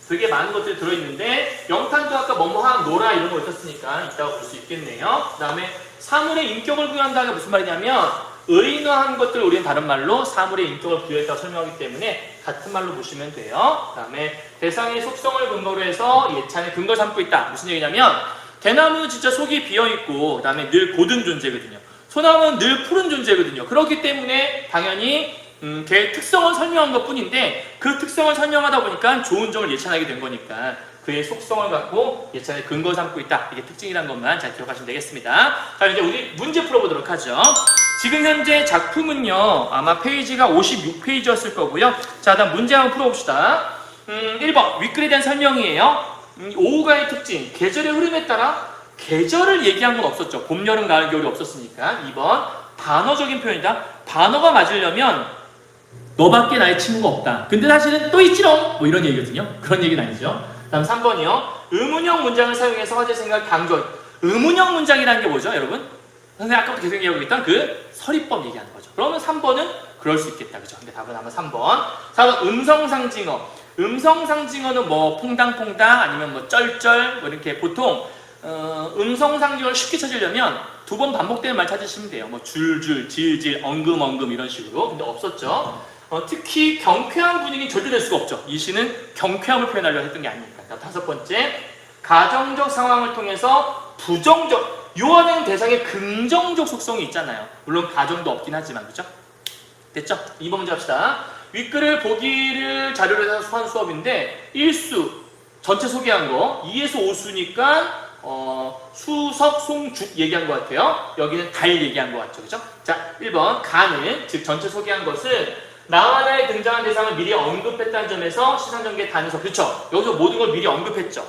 되게 많은 것들이 들어있는데 영탄도 아까 뭐뭐한 노라 이런 거 있었으니까 있다고 볼 수 있겠네요. 그 다음에 사물의 인격을 부여한다는 게 무슨 말이냐면 의인화한 것들을 우리는 다른 말로 사물의 인격을 부여했다고 설명하기 때문에 같은 말로 보시면 돼요. 그 다음에 대상의 속성을 근거로 해서 예찬의 근거 삼고 있다. 무슨 얘기냐면 대나무는 진짜 속이 비어있고 그 다음에 늘 고든 존재거든요. 소나무는 늘 푸른 존재거든요. 그렇기 때문에 당연히 걔의 특성을 설명한 것 뿐인데 그 특성을 설명하다 보니까 좋은 점을 예찬하게 된 거니까 그의 속성을 갖고 예찬의 근거 삼고 있다. 이게 특징이란 것만 잘 기억하시면 되겠습니다. 자, 이제 우리 문제 풀어보도록 하죠. 지금 현재 작품은요, 아마 페이지가 56페이지였을 거고요. 자, 다음 문제 한번 풀어봅시다. 1번, 윗글에 대한 설명이에요. 오후가의 특징, 계절의 흐름에 따라 계절을 얘기한 건 없었죠. 봄, 여름, 가을, 겨울이 없었으니까. 2번, 단어적인 표현이다. 단어가 맞으려면 너밖에 나의 친구가 없다. 근데 사실은 또 있지롱! 뭐 이런 얘기거든요. 그런 얘기는 아니죠. 다음 3번이요. 의문형 문장을 사용해서 화제 생각 강조. 의문형 문장이라는 게 뭐죠, 여러분? 선생님 아까부터 계속 얘기하고 있던 그 서리법 얘기하는 거죠. 그러면 3번은 그럴 수 있겠다. 그죠? 근데 답은 아마 3번. 4번 음성상징어. 음성상징어는 뭐 퐁당퐁당 아니면 뭐 쩔쩔 뭐 이렇게 보통 음성상징어를 쉽게 찾으려면 2번 반복되는 말 찾으시면 돼요. 뭐 줄줄, 질질, 엉금엉금 이런 식으로. 근데 없었죠. 특히 경쾌한 분위기는 절대 될 수가 없죠. 이 시는 경쾌함을 표현하려고 했던 게 아닙니까? 5번째, 가정적 상황을 통해서 부정적, 요 안에는 대상의 긍정적 속성이 있잖아요. 물론 가정도 없긴 하지만, 그죠? 됐죠? 2번 문제 합시다. 윗글을 보기를 자료로 해서 한 수업인데 1수, 전체 소개한 거 2에서 5수니까 수석, 송, 죽 얘기한 것 같아요. 여기는 달 얘기한 것 같죠, 그죠? 자, 1번 가는, 즉 전체 소개한 것은 나와 나의 등장한 대상을 미리 언급했다는 점에서 시상전개 단에서, 그렇죠? 여기서 모든 걸 미리 언급했죠.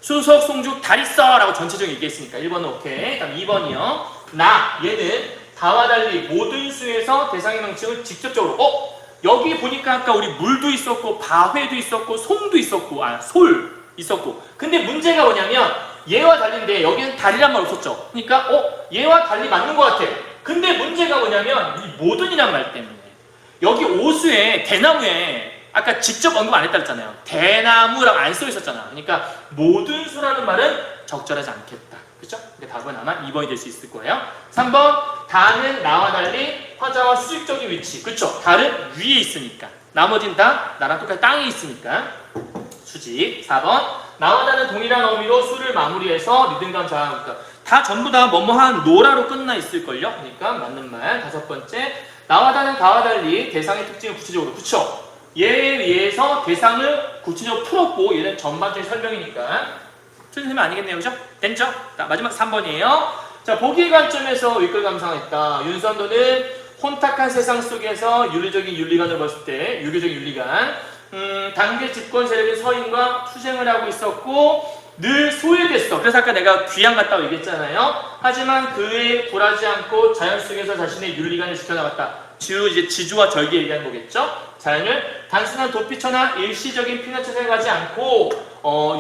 수석, 송죽, 달 있어! 라고 전체적으로 얘기했으니까 1번은 오케이. 다음 2번이요. 나, 얘는 다와 달리 모든 수에서 대상의 명칭을 직접적으로 여기 보니까 아까 우리 물도 있었고 바회도 있었고 송도 있었고 솔 있었고, 근데 문제가 뭐냐면 얘와 달리인데 여기는 달이란 말 없었죠. 그러니까 얘와 달리 맞는 것 같아. 근데 문제가 뭐냐면 이 모든이란 말 때문에 여기 오수에 대나무에 아까 직접 언급 안 했다 했잖아요. 대나무라고 안 써 있었잖아. 그러니까 모든 수라는 말은 적절하지 않겠다. 그렇죠? 그러니까 답은 아마 2번이 될 수 있을 거예요. 3번 다는 나와 달리 화자와 수직적인 위치. 그렇죠? 달은 위에 있으니까. 나머지는 다 나랑 똑같이 땅에 있으니까. 수직. 4번 나와 다는 동일한 의미로 수를 마무리해서 리듬감 자아니까 다 전부 다 뭐뭐한 노라로 끝나 있을걸요? 그러니까 맞는 말. 5번째 나와 다는 다와 달리 대상의 특징을 구체적으로. 그쵸? 얘에 의해서 대상을 구체적으로 풀었고 얘는 전반적인 설명이니까 틀리면 아니겠네요. 그죠? 됐죠? 자, 마지막 3번이에요. 자, 보기의 관점에서 윗글 감상했다. 윤선도는 혼탁한 세상 속에서 윤리적인 윤리관을 봤을 때 유교적인 윤리관 당대 집권 세력의 서인과 투쟁을 하고 있었고 늘 소외됐어. 그래서 아까 내가 귀양 갔다고 얘기했잖아요. 하지만 그에 굴하지 않고 자연 속에서 자신의 윤리관을 지켜나갔다. 이제 지주와 절개 얘기하는 거겠죠? 자연을 단순한 도피처나 일시적인 피난처에 가지 않고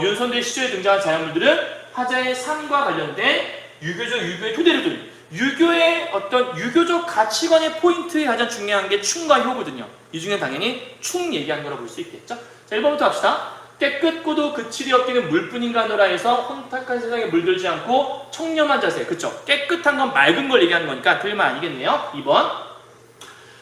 윤선도의 시조에 등장한 자연물들은 화자의 삶과 관련된 유교의 토대를 둔 유교의 어떤 유교적 가치관의 포인트에 가장 중요한 게 충과 효거든요. 이 중에 당연히 충 얘기한 거라 볼 수 있겠죠? 자, 1번부터 합시다. 깨끗고도 그칠이 없기는 물뿐인가 하노라 해서 혼탁한 세상에 물들지 않고 청렴한 자세. 그쵸? 깨끗한 건 맑은 걸 얘기하는 거니까 틀리면 아니겠네요. 2번.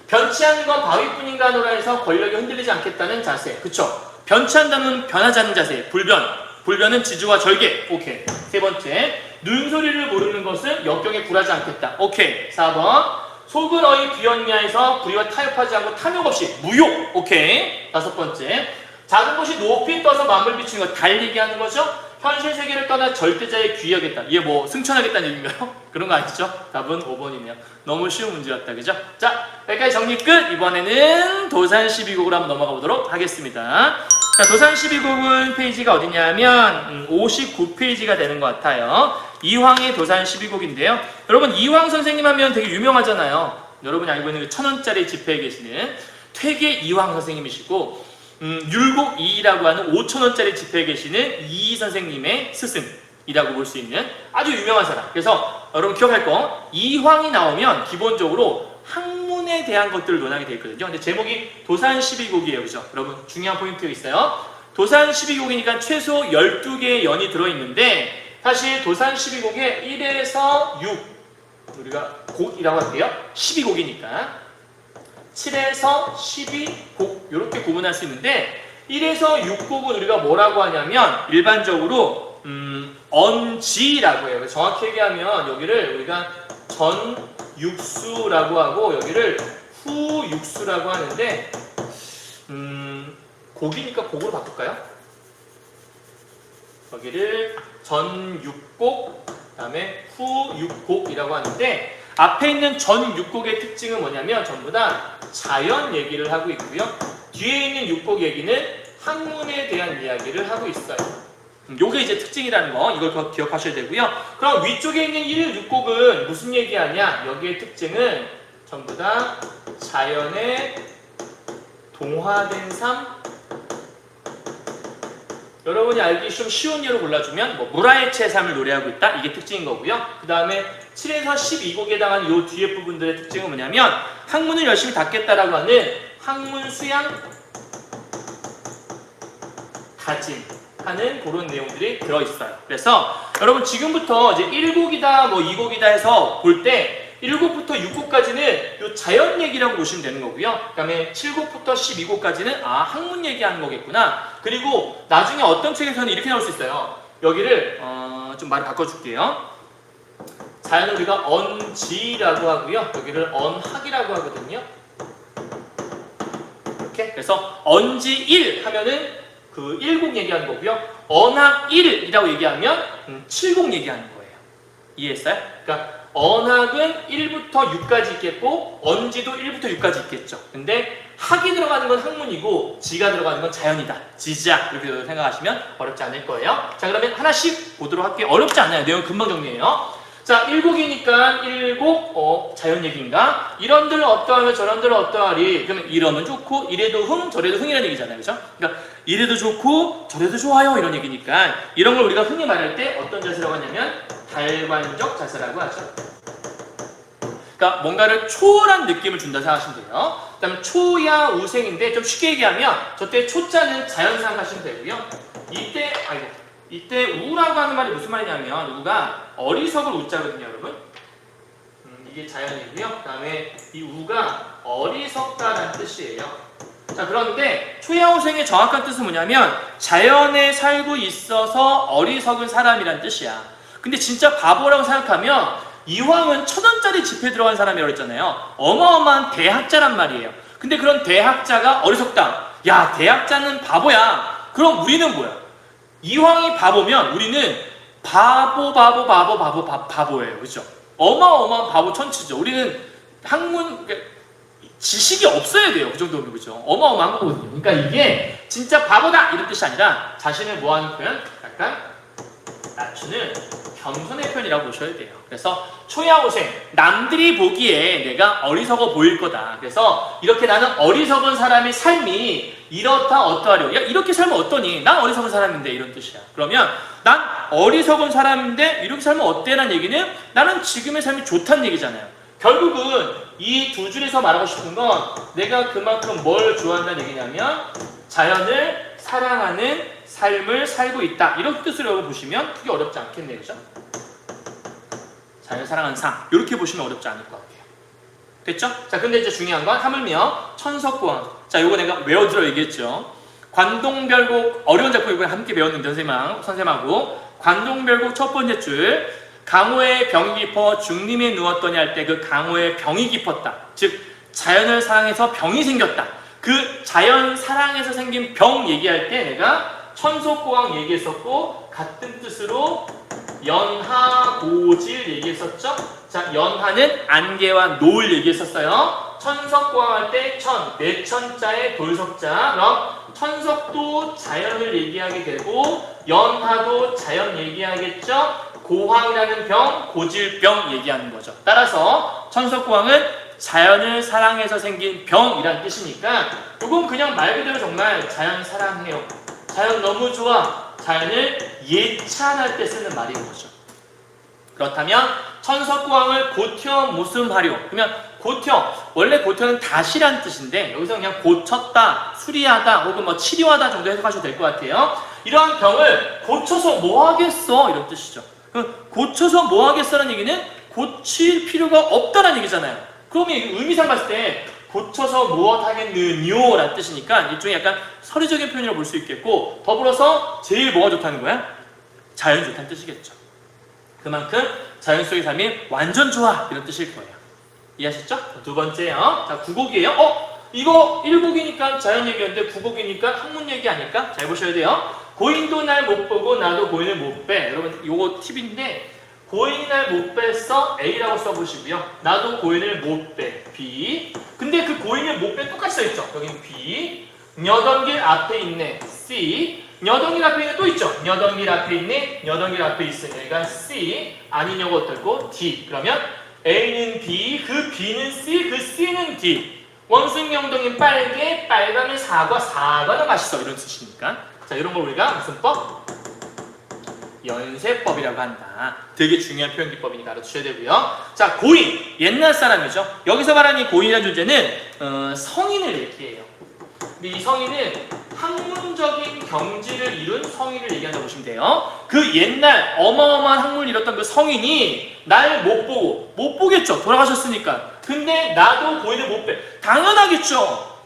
변치하는 건 바위뿐인가 하노라 해서 권력이 흔들리지 않겠다는 자세. 그쵸? 변치한다는 변하지 않는 자세. 불변. 불변은 지주와 절개. 오케이. 3번째. 눈소리를 모르는 것은 역경에 굴하지 않겠다. 오케이. 4번. 속은 어이 비언냐에서 불의와 타협하지 않고 탐욕 없이 무욕. 오케이. 5번째. 작은 것이 높이 떠서 마음을 비추는 것. 달 얘기하는 거죠? 현실 세계를 떠나 절대자의 귀하겠다. 이게 뭐 승천하겠다는 얘기인가요? 그런 거 아니죠? 답은 5번이네요. 너무 쉬운 문제였다. 그죠? 자, 여기까지 정리 끝! 이번에는 도산 12곡으로 한번 넘어가 보도록 하겠습니다. 자, 도산 12곡은 페이지가 어디냐면 59페이지가 되는 것 같아요. 이황의 도산 12곡인데요. 여러분 이황 선생님 하면 되게 유명하잖아요. 여러분이 알고 있는 그 1,000원짜리 지폐에 계시는 퇴계 이황 선생님이시고 율곡 이이라고 하는 5,000원짜리 지폐에 계시는 이 선생님의 스승이라고 볼 수 있는 아주 유명한 사람. 그래서 여러분 기억할 거 이황이 나오면 기본적으로 학문에 대한 것들을 논하게 되어 있거든요. 근데 제목이 도산 12곡이에요. 그죠? 여러분 중요한 포인트가 있어요. 도산 12곡이니까 최소 12개의 연이 들어있는데 사실 도산 12곡에 1에서 6 우리가 곡이라고 할게요. 12곡이니까 7에서 12곡 이렇게 구분할 수 있는데 1에서 6곡은 우리가 뭐라고 하냐면 일반적으로 언지라고 해요. 정확히 얘기하면 여기를 우리가 전육수라고 하고 여기를 후육수라고 하는데 곡이니까 곡으로 바꿀까요? 여기를 전육곡 그다음에 후육곡이라고 하는데 앞에 있는 전6곡의 특징은 뭐냐면 전부 다 자연 얘기를 하고 있고요. 뒤에 있는 6곡 얘기는 학문에 대한 이야기를 하고 있어요. 요게 이제 특징이라는 거 이걸 기억하셔야 되고요. 그럼 위쪽에 있는 1, 6곡은 무슨 얘기하냐? 여기의 특징은 전부 다 자연의 동화된 삶. 여러분이 알기 좀 쉬운 예로 골라주면 뭐 무라일체의 삶을 노래하고 있다. 이게 특징인 거고요. 그 다음에 7에서 12곡에 해당하는 이 뒤에 부분들의 특징은 뭐냐면 학문을 열심히 닦겠다라고 하는 학문 수양 다짐하는 그런 내용들이 들어있어요. 그래서 여러분 지금부터 이제 1곡이다 뭐 2곡이다 해서 볼 때 1곡부터 6곡까지는 요 자연 얘기라고 보시면 되는 거고요. 그 다음에 7곡부터 12곡까지는 학문 얘기하는 거겠구나. 그리고 나중에 어떤 책에서는 이렇게 나올 수 있어요. 여기를 좀 말을 바꿔줄게요. 자연을 우리가 언지라고 하고요. 여기를 언학이라고 하거든요. 이렇게 그래서 언지 1 하면은 그 1곡 얘기하는 거고요. 언학 1이라고 얘기하면 7곡 얘기하는 거예요. 이해했어요? 그러니까 언학은 1부터 6까지 있겠고 언지도 1부터 6까지 있겠죠. 근데 학이 들어가는 건 학문이고 지가 들어가는 건 자연이다. 지자 이렇게 생각하시면 어렵지 않을 거예요. 자 그러면 하나씩 보도록 할게요. 어렵지 않아요. 내용 금방 정리해요. 자 1곡이니까 1곡 자연 얘기인가? 이런들 어떠하며 저런들 어떠하리. 그러면 이러면 좋고 이래도 흥 저래도 흥이라는 얘기잖아요. 그죠? 그러니까 이래도 좋고 저래도 좋아요 이런 얘기니까 이런 걸 우리가 흔히 말할 때 어떤 자세라고 하냐면 달관적 자세라고 하죠. 그러니까 뭔가를 초월한 느낌을 준다 생각하시면 돼요. 그 다음에 초야우생인데 좀 쉽게 얘기하면 저때 초자는 자연상 하시면 되고요. 이때 우라고 하는 말이 무슨 말이냐면 우가 어리석을 우자거든요, 여러분. 이게 자연이고요. 그 다음에 이 우가 어리석다라는 뜻이에요. 자, 그런데 초야우생의 정확한 뜻은 뭐냐면 자연에 살고 있어서 어리석은 사람이란 뜻이야. 근데 진짜 바보라고 생각하면 이황은 1,000원짜리 지폐 들어간 사람이라고 했잖아요. 어마어마한 대학자란 말이에요. 근데 그런 대학자가 어리석다. 야, 대학자는 바보야. 그럼 우리는 뭐야? 이황이 바보면 우리는 바보예요. 그죠? 어마어마한 바보 천치죠. 우리는 학문, 지식이 없어야 돼요. 그 정도면. 그죠? 어마어마한 거거든요. 그러니까 이게 진짜 바보다! 이런 뜻이 아니라 자신을 뭐하는 표현? 약간 낮추는 겸손의 표현이라고 보셔야 돼요. 그래서 초야오생, 남들이 보기에 내가 어리석어 보일 거다. 그래서 이렇게 나는 어리석은 사람의 삶이 이렇다 어떠하려. 야, 이렇게 살면 어떠니? 난 어리석은 사람인데 이런 뜻이야. 그러면 난 어리석은 사람인데 이렇게 살면 어때? 라는 얘기는 나는 지금의 삶이 좋다는 얘기잖아요. 결국은 이 두 줄에서 말하고 싶은 건 내가 그만큼 뭘 좋아한다는 얘기냐면 자연을 사랑하는 삶을 살고 있다. 이런 뜻으로 여러분 보시면 크게 어렵지 않겠네요. 그죠? 자연을 사랑하는 삶. 이렇게 보시면 어렵지 않을 것 같아요. 됐죠? 자, 근데 이제 중요한 건 하물며 천석고항. 자, 요거 내가 외워들어 얘기했죠. 관동별곡, 어려운 작품 이번에 함께 배웠는데 선생님하고 관동별곡 첫 번째 줄 강호의 병이 깊어 중림에 누웠더니 할 때 그 강호의 병이 깊었다. 즉 자연을 사랑해서 병이 생겼다. 그 자연 사랑에서 생긴 병 얘기할 때 내가 천석고항 얘기했었고 같은 뜻으로 연하고질 얘기했었죠. 자, 연하는 안개와 노을 얘기했었어요. 천석고항 할 때 내천자의 돌석자. 그럼 천석도 자연을 얘기하게 되고 연하도 자연 얘기하겠죠. 고황이라는 병, 고질병 얘기하는 거죠. 따라서 천석고항은 자연을 사랑해서 생긴 병이란 뜻이니까 이건 그냥 말 그대로 정말 자연 사랑해요. 자연 너무 좋아. 자연을 예찬할 때 쓰는 말인 거죠. 그렇다면 천석고항을 고텨 모슴하려. 그러면 고텨, 원래 고텨는 다시란 뜻인데 여기서 그냥 고쳤다, 수리하다 혹은 뭐 치료하다 정도 해석하셔도 될 것 같아요. 이러한 병을 고쳐서 뭐 하겠어? 이런 뜻이죠. 고쳐서 뭐 하겠어라는 얘기는 고칠 필요가 없다는 얘기잖아요. 그러면 의미상 봤을 때 고쳐서 무엇 하겠느뇨 라는 뜻이니까 일종의 약간 서류적인 표현이라고 볼 수 있겠고 더불어서 제일 뭐가 좋다는 거야? 자연이 좋다는 뜻이겠죠. 그만큼 자연 속의 삶이 완전 좋아 이런 뜻일 거예요. 이해하셨죠? 두 번째요. 자, 9곡이에요. 이거 1곡이니까 자연 얘기였는데 9곡이니까 학문 얘기 아닐까? 잘 보셔야 돼요. 고인도 날 못 보고 나도 고인을 못 빼. 여러분 요거 팁인데 고인이 날 못 뺐어 A라고 써보시고요. 나도 고인을 못 빼 B. 근데 그 고인을 못 빼 똑같이 써있죠. 여기는 B. 녀던길 앞에 있네 C. 녀던길 앞에 있네 또 있죠. 녀던길 앞에 있네 녀던길 앞에 있으니까 C. 아니냐고 어떨고 D. 그러면 A는 B, 그 B는 C, 그 C는 D. 원숭이영동인 빨개, 빨가면 사과, 사과는 맛있어 이런 뜻이니까. 자, 이런 걸 우리가 무슨 법? 연세법이라고 한다. 되게 중요한 표현 기법이니까 알아두셔야 되고요. 자, 고인, 옛날 사람이죠. 여기서 말하는 이 고인이라는 존재는 성인을 얘기해요. 근데 이 성인은 학문적인 경지를 이룬 성인을 얘기한다고 보시면 돼요. 그 옛날 어마어마한 학문을 이뤘던 그 성인이 날 못 보겠죠. 돌아가셨으니까. 근데 나도 고인을 못 빼. 당연하겠죠.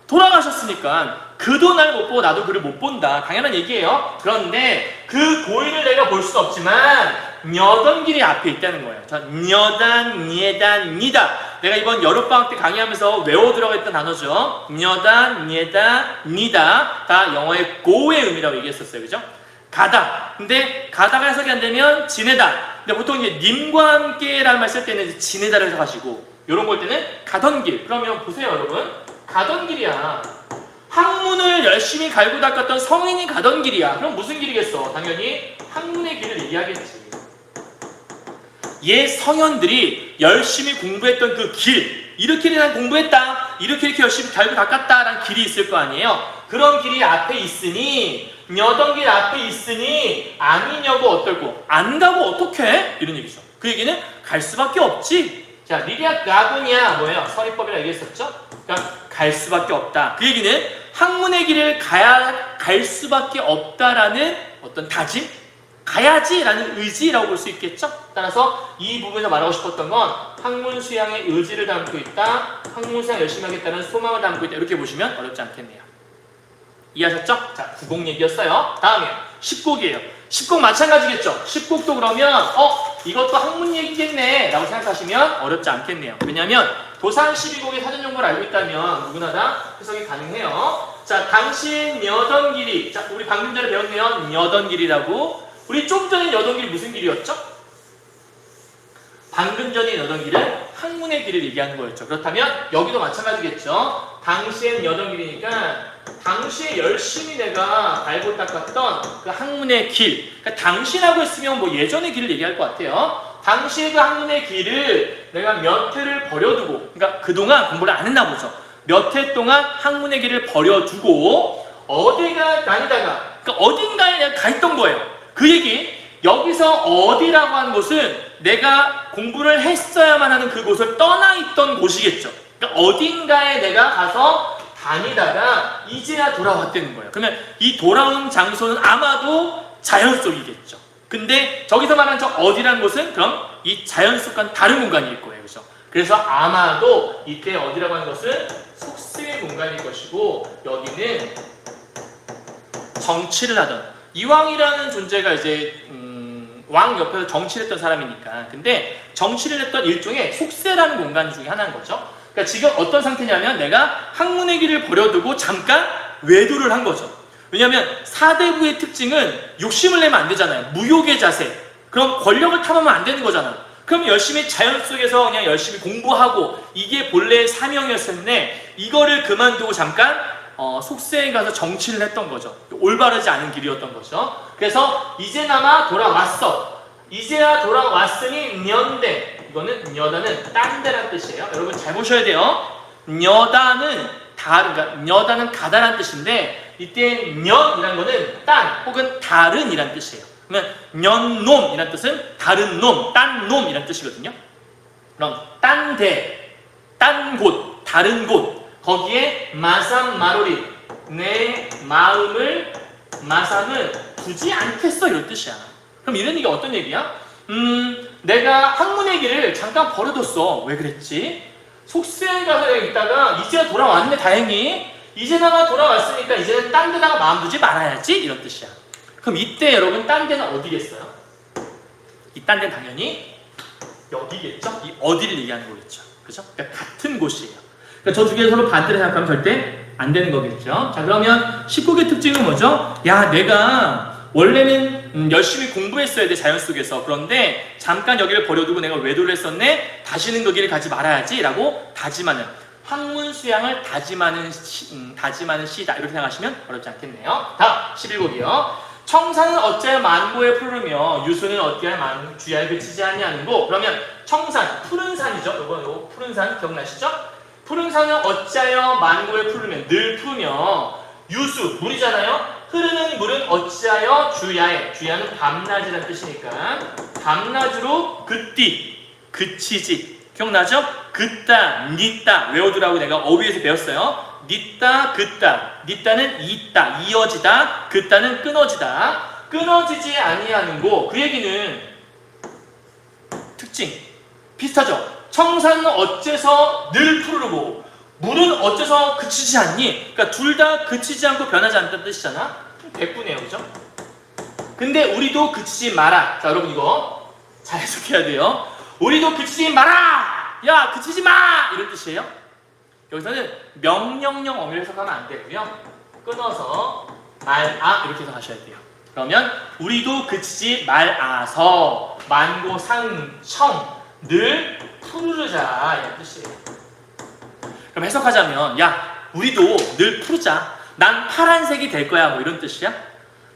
돌아가셨으니까. 그도 날 못 보고 나도 그를 못 본다. 당연한 얘기예요. 그런데 그 고인을 내가 볼 수는 없지만 녀던 길이 앞에 있다는 거예요. 자, 녀단, 녀단, 니다. 내가 이번 여름방학 때 강의하면서 외워 들어갔던 단어죠. 녀단, 녀다, 니다. 다 영어의 go의 의미라고 얘기했었어요. 그죠? 가다. 근데 가다가 해석이 안 되면 지내다. 근데 보통 이제 님과 함께라는 말 쓸 때는 지내다를 해석하시고 이런 걸 때는 가던 길. 그러면 보세요, 여러분. 가던 길이야. 학문을 열심히 갈고 닦았던 성인이 가던 길이야. 그럼 무슨 길이겠어? 당연히 학문의 길을 얘기하겠지. 옛 성현들이 열심히 공부했던 그 길, 이렇게 난 공부했다, 이렇게 열심히 갈고 닦았다라는 길이 있을 거 아니에요? 그런 길이 앞에 있으니, 여던 길 앞에 있으니 아니냐고 어떨고 안 가고 어떡해? 이런 얘기죠. 그 얘기는 갈 수밖에 없지. 자, 리리아 가군이야 뭐예요? 서리법이라 얘기했었죠? 그러니까 갈 수밖에 없다. 그 얘기는 학문의 길을 갈 수밖에 없다라는 어떤 다짐? 가야지라는 의지라고 볼 수 있겠죠? 따라서 이 부분에서 말하고 싶었던 건 학문 수양의 의지를 담고 있다. 학문 수양 열심히 하겠다는 소망을 담고 있다. 이렇게 보시면 어렵지 않겠네요. 이해하셨죠? 자, 9곡 얘기였어요. 다음에 10곡이에요. 10곡 마찬가지겠죠? 10곡도 그러면 이것도 학문 얘기겠네 라고 생각하시면 어렵지 않겠네요. 왜냐하면 도산 12곡의 사전 정보를 알고 있다면 누구나 다 해석이 가능해요. 자, 당신 여던 길이, 자, 우리 방금 전에 배웠네요. 여던 길이라고. 우리 좀 전에 여던 길이 무슨 길이었죠? 방금 전에 여던 길은 학문의 길을 얘기하는 거였죠. 그렇다면 여기도 마찬가지겠죠. 당시엔 여던 길이니까 당시에 열심히 내가 발고 닦았던 그 학문의 길, 그러니까 당신하고 했으면 뭐 예전의 길을 얘기할 것 같아요. 당시의 그 학문의 길을 내가 몇 해를 버려두고, 그러니까 그동안 공부를 안 했나 보죠. 몇 해 동안 학문의 길을 버려두고 어디가 다니다가, 그러니까 어딘가에 내가 가 있던 거예요. 그 얘기, 여기서 어디라고 하는 곳은 내가 공부를 했어야만 하는 그곳을 떠나 있던 곳이겠죠. 그러니까 어딘가에 내가 가서 다니다가 이제야 돌아왔다는 거예요. 그러면 이 돌아온 장소는 아마도 자연 속이겠죠. 근데 저기서 말하는 저 어디라는 곳은 그럼 이 자연 속과는 다른 공간일 거예요. 그렇죠? 그래서 아마도 이때 어디라고 하는 것은 속세의 공간일 것이고, 여기는 정치를 하던 이왕이라는 존재가 이제 왕 옆에서 정치를 했던 사람이니까. 근데 정치를 했던 일종의 속세라는 공간 중에 하나인 거죠. 그러니까 지금 어떤 상태냐면 내가 학문의 길을 버려두고 잠깐 외도를 한 거죠. 왜냐하면 사대부의 특징은 욕심을 내면 안 되잖아요. 무욕의 자세. 그럼 권력을 탐하면 안 되는 거잖아요. 그럼 열심히 자연 속에서 그냥 열심히 공부하고 이게 본래의 사명이었는데 이거를 그만두고 잠깐 속세에 가서 정치를 했던 거죠. 올바르지 않은 길이었던 거죠. 그래서 이제나마 돌아왔어. 이제야 돌아왔으니 년대. 이거는 여다는 딴 데란 뜻이에요. 여러분 잘 보셔야 돼요. 여다는 그러니까 여다는 가다란 뜻인데 이때 년이란 거는 딴 혹은 다른이란 뜻이에요. 그러면 년놈이란 뜻은 다른 놈, 딴 놈이란 뜻이거든요. 그럼 딴 데, 딴 곳, 다른 곳 거기에 마삼 마로리 내 마음을 마삼을 두지 않겠어 이런 뜻이야. 그럼 이런 얘기 어떤 얘기야? 내가 학문의 길을 잠깐 버려뒀어. 왜 그랬지? 속세에 가서 있다가 이제 돌아왔네. 다행히 이제나마 돌아왔으니까 이제는 딴 데다가 마음 두지 말아야지 이런 뜻이야. 그럼 이때 여러분 딴 데는 어디겠어요? 이 딴 데는 당연히 여기겠죠? 이 어디를 얘기하는 거겠죠. 그죠? 그러니까 같은 곳이에요. 그러니까 저 두 개를 서로 반대로 생각하면 절대 안 되는 거겠죠. 자, 그러면 19개 특징은 뭐죠? 야, 내가 원래는 열심히 공부했어야 돼, 자연 속에서. 그런데 잠깐 여기를 버려두고 내가 외도를 했었네. 다시는 그 길을 가지 말아야지 라고 다짐하는, 학문 수양을 다짐하는 시다 이렇게 생각하시면 어렵지 않겠네요. 다음 11곡이요. 청산은 어찌하여 만고에 푸르며 유수는 어찌하여 주야에 그치지 아니하는고. 그러면 청산, 푸른 산이죠. 요거 푸른 산 기억나시죠? 푸른 산은 어찌하여 만고에 푸르며, 늘 푸르며, 유수, 물이잖아요. 흐르는 물은 어찌하여 주야에, 주야는 밤낮이라는 뜻이니까 밤낮으로 그치지. 기억나죠? 긋다, 닛다 외워두라고 내가 어휘에서 배웠어요. 닛다, 긋다. 닛다는 있다, 이어지다. 긋다는 끊어지다. 끊어지지 아니하는 거. 그 얘기는 특징 비슷하죠? 청산은 어째서 늘 푸르고 물은 어째서 그치지 않니? 그러니까 둘 다 그치지 않고 변하지 않다는 뜻이잖아. 백분해요, 그죠? 근데 우리도 그치지 마라. 자, 여러분 이거 잘 해석해야 돼요. 우리도 그치지 마라! 야, 그치지 마! 이런 뜻이에요. 여기서는 명령형 어미를 해석하면 안 되고요. 끊어서 말아 이렇게 해석하셔야 돼요. 그러면 우리도 그치지 말아서 만고 상청 늘 푸르자 이런 뜻이에요. 그럼 해석하자면 야, 우리도 늘 푸르자. 난 파란색이 될 거야 뭐 이런 뜻이야?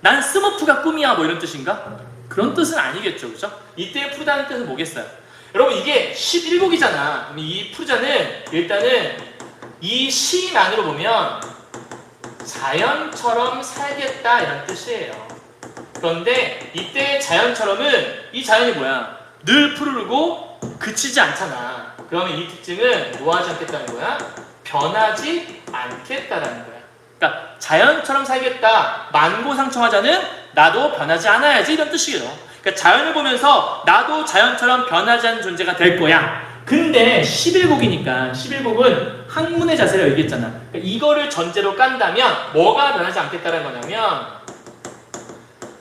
난 스머프가 꿈이야 뭐 이런 뜻인가? 그런 뜻은 아니겠죠, 그죠? 이때 푸르다는 뜻은 뭐겠어요? 여러분 이게 11곡이잖아. 이 푸르자는 일단은 이 시만으로 보면 자연처럼 살겠다 이런 뜻이에요. 그런데 이때 자연처럼은 이 자연이 뭐야? 늘 푸르고 그치지 않잖아. 그러면 이 특징은 뭐 하지 않겠다는 거야? 변하지 않겠다라는 거야. 그러니까 자연처럼 살겠다, 만고상청하자는 나도 변하지 않아야지 이런 뜻이에요. 그러니까 자연을 보면서 나도 자연처럼 변하지 않는 존재가 될 거야. 근데 11곡이니까 11곡은 학문의 자세를 얘기했잖아. 그러니까 이거를 전제로 깐다면 뭐가 변하지 않겠다는 거냐면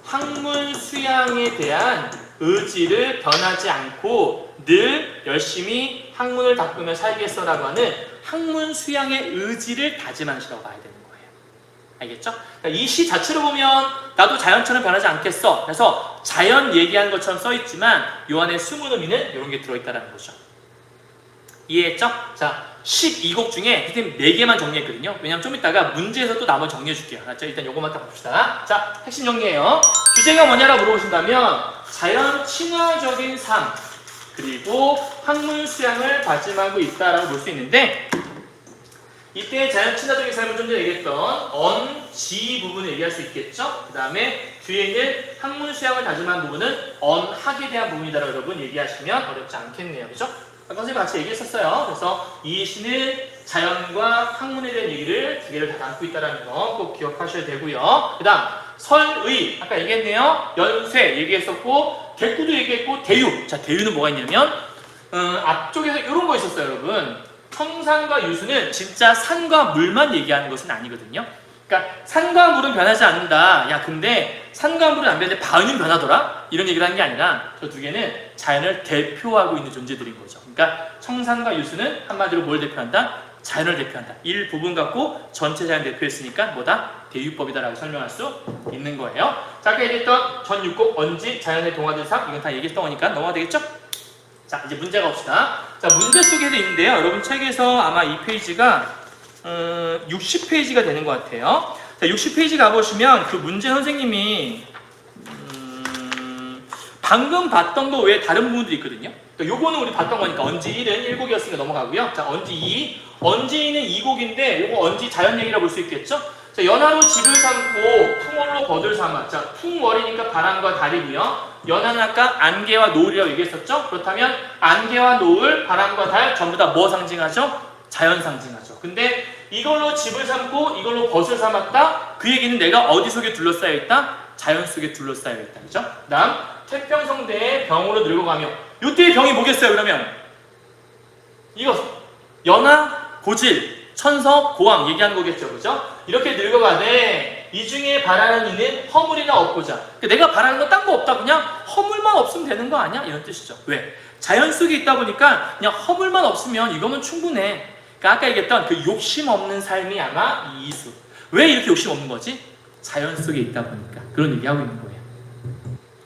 학문 수양에 대한 의지를 변하지 않고 늘 열심히 학문을 닦으며 살겠어라고 하는 학문 수양의 의지를 다짐하는 시라고 봐야 되는 거예요. 알겠죠? 그러니까 이 시 자체로 보면 나도 자연처럼 변하지 않겠어. 그래서 자연 얘기하는 것처럼 써있지만 요 안에 숨은 의미는 이런 게 들어있다는 거죠. 이해했죠? 자, 12곡 중에 선생님 4개만 정리했거든요. 왜냐면 좀 이따가 문제에서 또 나머지 정리해줄게요. 자, 일단 요거만 딱 봅시다. 자, 핵심 정리해요. 주제가 뭐냐라고 물어보신다면 자연 친화적인 삶 그리고 학문 수양을 다짐하고 있다라고 볼 수 있는데 이때 자연 친화적인 삶을 좀 전에 얘기했던 언지 부분을 얘기할 수 있겠죠? 그 다음에 뒤에 있는 학문 수양을 다짐한 부분은 언학에 대한 부분이다라고 여러분 얘기하시면 어렵지 않겠네요. 그죠? 아까 선생님 같이 얘기했었어요. 그래서 이 시는 자연과 학문에 대한 얘기를 두 개를 다 담고 있다는 거 꼭 기억하셔야 되고요. 그 다음 설의 아까 얘기했네요. 연쇄 얘기했었고 개구도 얘기했고 대유. 자, 대유는 뭐가 있냐면 앞쪽에서 이런 거 있었어요, 여러분. 청산과 유수는 진짜 산과 물만 얘기하는 것은 아니거든요. 그러니까 산과 물은 변하지 않는다. 야, 근데 산과 물은 안 변하는데 바위는 변하더라? 이런 얘기를 하는 게 아니라 저 두 개는 자연을 대표하고 있는 존재들인 거죠. 그러니까 청산과 유수는 한마디로 뭘 대표한다? 자연을 대표한다. 일부분 갖고 전체 자연 대표했으니까 뭐다? 대유법이다라고 설명할 수 있는 거예요. 자, 아까 얘기했던 전 6곡 언지 자연의 동화된 삶 이건 다 얘기했던 거니까 넘어가 되겠죠? 자, 이제 문제 가봅시다. 자, 문제 속에도 있는데요. 여러분 책에서 아마 이 페이지가 60페이지가 되는 것 같아요. 자, 60페이지 가보시면 그 문제 선생님이 방금 봤던 거 외에 다른 부분도 있거든요. 그러니까 요거는 우리 봤던 거니까 언지 1은 1곡이었으니까 넘어가고요. 자, 언지 2. 언지 2는 2곡인데 요거 언지 자연 얘기라고 볼 수 있겠죠? 자, 연하로 집을 삼고 풍월로 거들 삼아. 자, 풍월이니까 바람과 달이고요. 연하는 아까 안개와 노을이라고 얘기했었죠? 그렇다면 안개와 노을, 바람과 달 전부 다 뭐 상징하죠? 자연 상징하죠. 근데 이걸로 집을 삼고 이걸로 벗을 삼았다? 그 얘기는 내가 어디 속에 둘러싸여 있다? 자연 속에 둘러싸여 있다. 그죠? 그 다음 태평성대의 병으로 늙어가며 요때의 병이 뭐겠어요 그러면? 이거 연하, 고질, 천석, 고왕 얘기하는 거겠죠. 그죠? 이렇게 늙어가되 이 중에 바라는 이는 허물이나 없고자. 그러니까 내가 바라는 건 딴 거 없다. 그냥 허물만 없으면 되는 거 아니야? 이런 뜻이죠. 왜? 자연 속에 있다 보니까 그냥 허물만 없으면 이거면 충분해. 그러니까 아까 얘기했던 그 욕심 없는 삶이 아마 이 이수. 왜 이렇게 욕심 없는 거지? 자연 속에 있다 보니까 그런 얘기하고 있는 거예요.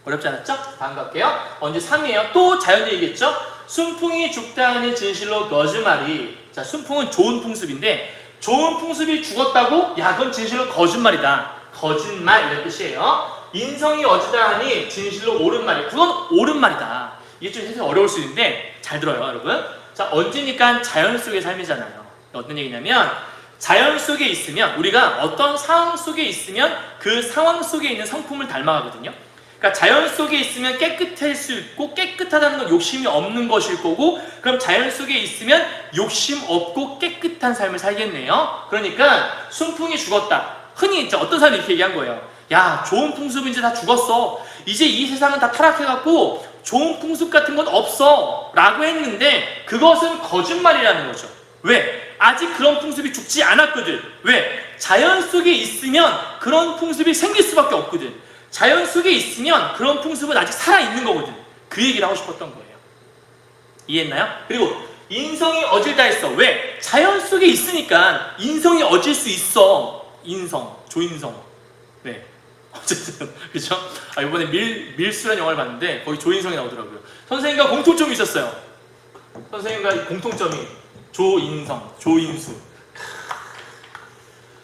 어렵지 않았죠? 다음 갈게요. 언제 3이에요. 또 자연 얘기겠죠? 순풍이 죽다 하는 진실로 거짓말이. 자, 순풍은 좋은 풍습인데 좋은 풍습이 죽었다고? 야, 그건 진실로 거짓말이다. 거짓말 이런 뜻이에요. 인성이 어지다 하니 진실로 옳은 말이. 그건 옳은 말이다. 이게 좀 해석이 어려울 수 있는데 잘 들어요, 여러분. 자, 언제니까 자연 속의 삶이잖아요. 어떤 얘기냐면 자연 속에 있으면 우리가 어떤 상황 속에 있으면 그 상황 속에 있는 성품을 닮아가거든요. 그러니까 자연 속에 있으면 깨끗할 수 있고 깨끗하다는 건 욕심이 없는 것일 거고 그럼 자연 속에 있으면 욕심 없고 깨끗한 삶을 살겠네요. 그러니까 순풍이 죽었다. 흔히 이제 어떤 사람이 이렇게 얘기한 거예요. 야, 좋은 풍습은 이제 다 죽었어. 이제 이 세상은 다 타락해갖고 좋은 풍습 같은 건 없어 라고 했는데 그것은 거짓말이라는 거죠. 왜? 아직 그런 풍습이 죽지 않았거든. 왜? 자연 속에 있으면 그런 풍습이 생길 수밖에 없거든. 자연 속에 있으면 그런 풍습은 아직 살아있는 거거든. 그 얘기를 하고 싶었던 거예요. 이해했나요? 그리고 인성이 어질다 했어. 왜? 자연 속에 있으니까 인성이 어질 수 있어. 인성, 조인성. 네. 어쨌든 그죠? 아, 이번에 밀수라는 영화를 봤는데 거기 조인성이 나오더라고요. 선생님과 공통점이 있었어요. 선생님과 공통점이 조인성, 조인수.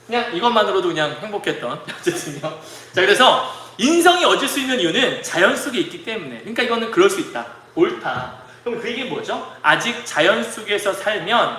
그냥 이것만으로도 그냥 행복했던. 어쨌든요. 자, 그래서 인성이 어질 수 있는 이유는 자연 속에 있기 때문에. 그러니까 이거는 그럴 수 있다. 옳다. 그럼 그 얘기 뭐죠? 아직 자연 속에서 살면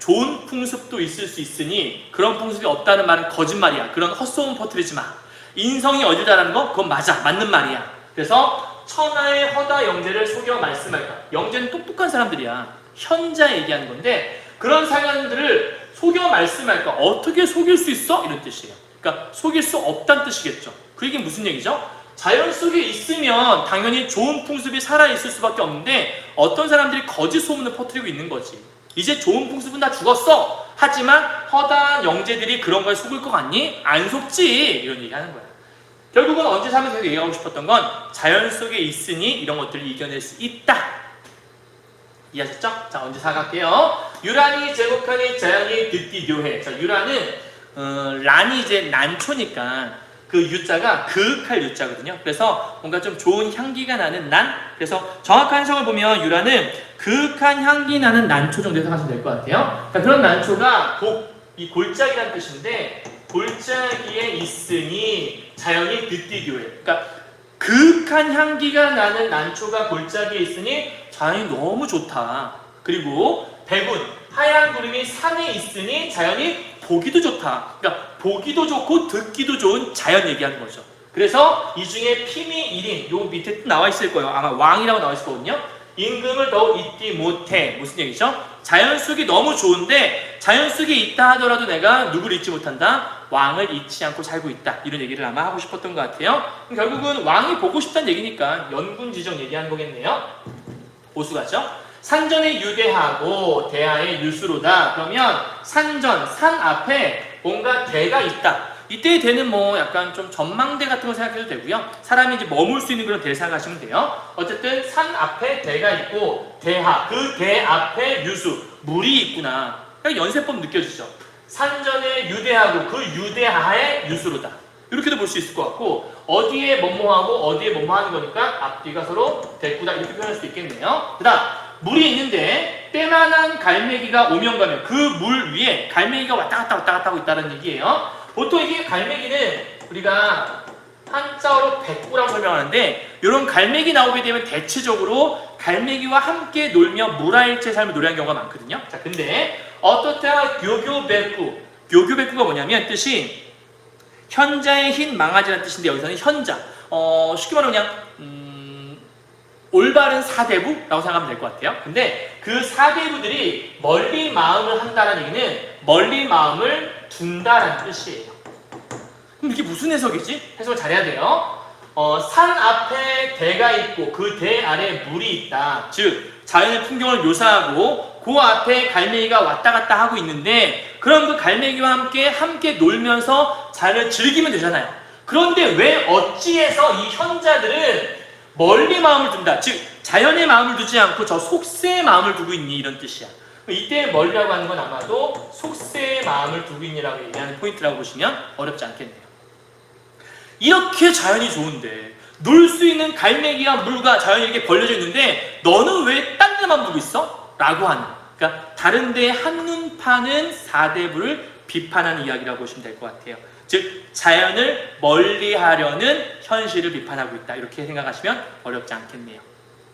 좋은 풍습도 있을 수 있으니 그런 풍습이 없다는 말은 거짓말이야. 그런 헛소문 퍼뜨리지 마. 인성이 어질다라는 거 그건 맞아. 맞는 말이야. 그래서 천하의 허다 영재를 속여 말씀할까. 영재는 똑똑한 사람들이야. 현자 얘기하는 건데 그런 사연들을 속여 말씀할까? 어떻게 속일 수 있어? 이런 뜻이에요. 그러니까 속일 수 없다는 뜻이겠죠. 그 얘기는 무슨 얘기죠? 자연 속에 있으면 당연히 좋은 풍습이 살아있을 수밖에 없는데 어떤 사람들이 거짓 소문을 퍼뜨리고 있는 거지. 이제 좋은 풍습은 다 죽었어. 하지만 허다한 영재들이 그런 거에 속을 것 같니? 안 속지. 이런 얘기 하는 거야. 결국은 언제 사면서 얘기하고 싶었던 건 자연 속에 있으니 이런 것들을 이겨낼 수 있다. 이해하셨죠? 자, 언제 사갈게요. 유란이 제국하니 자연이 듣기 묘해. 자, 유란은 란이 이제 난초니까 그 유자가 그윽할 유자거든요. 그래서 뭔가 좀 좋은 향기가 나는 난. 그래서 정확한 해석을 보면 유란은 그윽한 향기 나는 난초 정도 해석하시면 될 것 같아요. 그러니까 그런 난초가 이 골짜기라는 뜻인데 골짜기에 있으니 자연이 듣기 묘해. 그러니까 그윽한 향기가 나는 난초가 골짜기에 있으니 자연이 너무 좋다. 그리고 백운, 하얀 구름이 산에 있으니 자연이 보기도 좋다. 그러니까 보기도 좋고 듣기도 좋은 자연 얘기하는 거죠. 그래서 이 중에 피미 1인, 요 밑에 나와 있을 거예요. 아마 왕이라고 나와 있을 거거든요. 임금을 더욱 잊지 못해. 무슨 얘기죠? 자연 속이 너무 좋은데 자연 속에 있다 하더라도 내가 누구를 잊지 못한다? 왕을 잊지 않고 살고 있다. 이런 얘기를 아마 하고 싶었던 것 같아요. 결국은 왕이 보고 싶다는 얘기니까 연군지정 얘기하는 거겠네요. 보수가죠? 산전에 유대하고 대하에 유수로다. 그러면 산전, 산 앞에 뭔가 대가 있다. 이때의 대는 뭐 약간 좀 전망대 같은 거 생각해도 되고요. 사람이 이제 머물 수 있는 그런 대를 생각하시면 돼요. 어쨌든 산 앞에 대가 있고 대하, 그 대 앞에 유수, 물이 있구나. 그러니까 연세법 느껴지죠. 산전에 유대하고 그 유대하에 유수로다. 이렇게도 볼 수 있을 것 같고 어디에 뭐뭐하고 어디에 뭐뭐하는 거니까 앞뒤가 서로 대꾸다 이렇게 표현할 수 있겠네요. 그 다음 물이 있는데 때만한 갈매기가 오면 가면 그 물 위에 갈매기가 왔다 갔다 하고 있다는 얘기예요. 보통 이게 갈매기는 우리가 한자어로 백구라고 설명하는데 이런 갈매기 나오게 되면 대체적으로 갈매기와 함께 놀며 물아일체 삶을 노래하는 경우가 많거든요. 자, 근데 어떻다 교교백구, 교교백구가 뭐냐면 뜻이 현자의 흰 망아지라는 뜻인데 여기서는 현자, 쉽게 말하면 그냥 올바른 사대부라고 생각하면 될 것 같아요. 근데 그 사대부들이 멀리 마음을 한다는 얘기는 멀리 마음을 둔다라는 뜻이에요. 그럼 이게 무슨 해석이지? 해석을 잘해야 돼요. 산 앞에 대가 있고 그 대 아래 물이 있다. 즉 자연의 풍경을 묘사하고 그 앞에 갈매기가 왔다 갔다 하고 있는데 그럼 그 갈매기와 함께 놀면서 자연을 즐기면 되잖아요. 그런데 왜 어찌해서 이 현자들은 멀리 마음을 둔다. 즉 자연의 마음을 두지 않고 저 속세의 마음을 두고 있니 이런 뜻이야. 이때 멀리라고 하는 건 아마도 속세의 마음을 두고 있니라고 얘기하는 포인트라고 보시면 어렵지 않겠네요. 이렇게 자연이 좋은데 놀 수 있는 갈매기와 물과 자연이 이렇게 벌려져 있는데 너는 왜 딴 데만 보고 있어? 라고 하는, 그러니까 다른 데에 한눈 파는 사대부를 비판하는 이야기라고 보시면 될 것 같아요. 즉 자연을 멀리하려는 현실을 비판하고 있다. 이렇게 생각하시면 어렵지 않겠네요.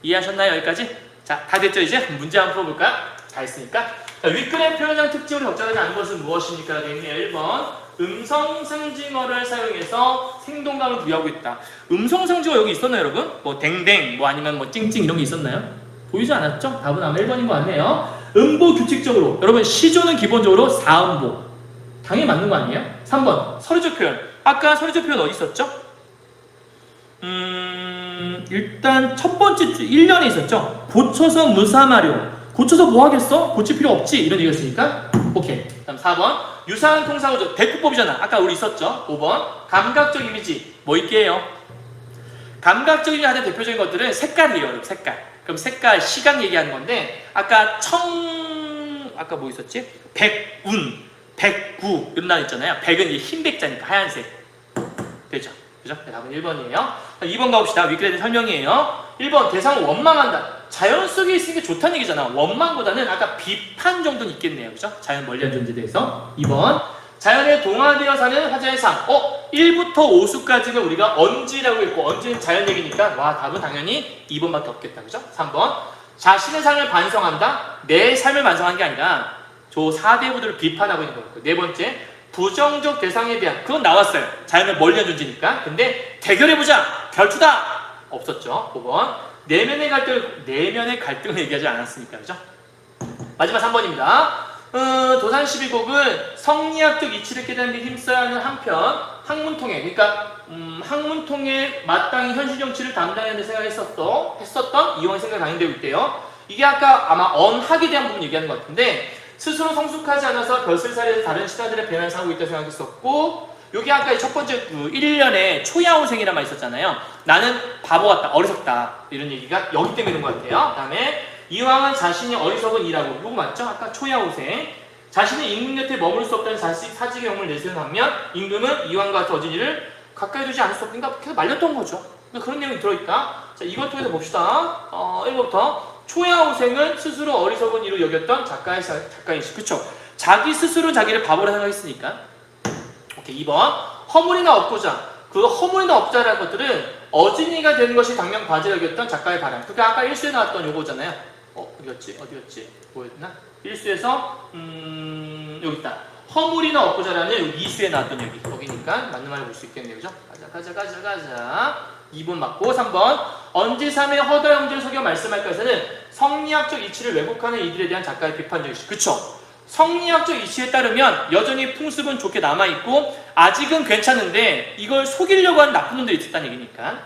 이해하셨나요? 여기까지? 자, 다 됐죠? 이제 문제 한번 풀어볼까요? 다 했으니까. 자, 윗글의 표현형 특징으로 적절하지 않은 것은 무엇입니까? 되겠네요. 1번 음성상징어를 사용해서 생동감을 부여하고 있다. 음성상징어 여기 있었나요, 여러분? 뭐 댕댕, 뭐 아니면 뭐 찡찡 이런 게 있었나요? 보이지 않았죠? 답은 아마 1번인 것 같네요. 음보 규칙적으로, 여러분 시조는 기본적으로 4음보. 당연히 맞는 거 아니에요? 3번 서류적 표현. 아까 서류적 표현 어디 있었죠? 일단 첫 번째 주 1년에 있었죠? 고쳐서 무사마료. 고쳐서 뭐 하겠어? 고칠 필요 없지. 이런 얘기였으니까 오케이. 다음 4번 유사한 통사구조. 대꾸법이잖아. 아까 우리 있었죠? 5번 감각적 이미지. 뭐 있게요? 감각적 이미지 하는 대표적인 것들은 색깔이에요. 여러분 색깔. 그럼 색깔, 시각 얘기하는 건데 아까 아까 뭐 있었지? 백운, 백구 이런 단어 있잖아요. 백은 흰 백자니까 하얀색. 되죠? 그죠? 네, 답은 1번이에요. 2번 가봅시다. 위클레드 설명이에요. 1번 대상을 원망한다. 자연 속에 있으니까 좋다는 얘기잖아. 원망보다는 아까 비판 정도는 있겠네요. 그죠? 자연 멀리한 존재에 대해서. 2번 자연에 동화되어 사는 화자의 삶. 1부터 5수까지는 우리가 언지라고 했고 언지는 자연 얘기니까 와 답은 당연히 2번밖에 없겠다. 그죠? 3번 자신의 삶을 반성한다. 내 삶을 반성한 게 아니라 저 4대부들을 비판하고 있는 거고. 4번째 부정적 대상에 대한, 그건 나왔어요. 자연을 멀리한 존재니까. 근데 대결해보자. 결투다. 없었죠. 5번 내면의 갈등을 얘기하지 않았으니까. 그죠? 마지막 3번입니다. 도산 12곡은 성리학적 이치를 깨닫는 데 힘써야 하는 한편 학문통에, 그러니까 학문통에 마땅히 현실 정치를 담당해야 될 생각을 했었던 이황의 생각이 강조되고 있대요. 이게 아까 아마 언학에 대한 부분 얘기하는 것 같은데, 스스로 성숙하지 않아서 벼슬살이에서 다른 신하들의 배반을 사고 있다고 생각했었고, 여기 아까 첫 번째 1년에 초야오생이란 말 있었잖아요. 나는 바보 같다, 어리석다, 이런 얘기가 여기 때문에 있는 것 같아요. 그 다음에 이황은 자신이 어리석은 이라고, 이거 맞죠? 아까 초야오생. 자신은 임금 곁에 머물 수 없다는 자식 사직의 영을 내세운 반면 임금은 이황과 같은 어진 이를 가까이 두지 않을 수 없으니까 계속 말렸던 거죠. 그런 내용이 들어있다. 자, 이것 통해서 봅시다. 1번부터 초야오생은 스스로 어리석은 이로 여겼던 작가이시. 그쵸? 자기 스스로 자기를 바보라 생각했으니까. 오케이. 2번 허물이나 없고자. 그 허물이나 없자라는 것들은 어진이가 되는 것이 당면 과제라 여겼던 작가의 바람. 그게 아까 1수에 나왔던 요거잖아요. 어디였지? 뭐였나? 1수에서 여기 있다. 허물이나 없고자라는 여기 2수에 나왔던 얘기. 거기니까 맞는 말을 볼 수 있겠네요. 그죠? 가자. 2번 맞고 3번 언지삼의 허다 형제를 속여 말씀할까 해서는 성리학적 이치를 왜곡하는 이들에 대한 작가의 비판적이시. 그쵸? 성리학적 이치에 따르면 여전히 풍습은 좋게 남아있고 아직은 괜찮은데 이걸 속이려고 하는 나쁜 놈들이 있다는 얘기니까.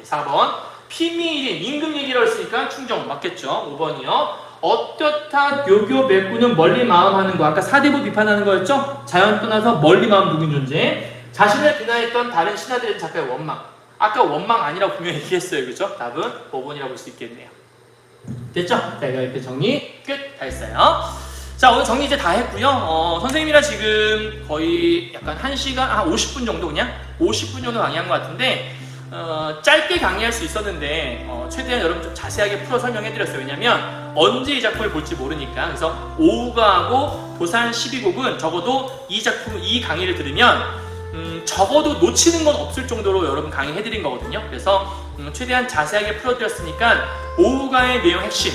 4번 피미일인 임금 얘기를 했으니까 충정 맞겠죠. 5번이요. 어떻다 요교 매꾸는 멀리 마음하는 거. 아까 사대부 비판하는 거였죠? 자연 떠나서 멀리 마음 두는 존재. 자신을 비난했던 다른 신하들의 작가의 원망. 아까 원망 아니라고 분명히 얘기했어요. 그죠? 답은 5번이라고 볼 수 있겠네요. 됐죠? 자, 이렇게 정리 끝. 다 했어요. 자, 오늘 정리 이제 다 했고요. 선생님이랑 지금 거의 약간 1시간, 한 50분 정도 그냥? 50분 정도 강의한 것 같은데 짧게 강의할 수 있었는데 최대한 여러분 좀 자세하게 풀어 설명해드렸어요. 왜냐면 언제 이 작품을 볼지 모르니까. 그래서 오우가하고 도산 12곡은 적어도 이 강의를 들으면 적어도 놓치는 건 없을 정도로 여러분 강의해드린 거거든요. 그래서 최대한 자세하게 풀어드렸으니까 오우가의 내용 핵심,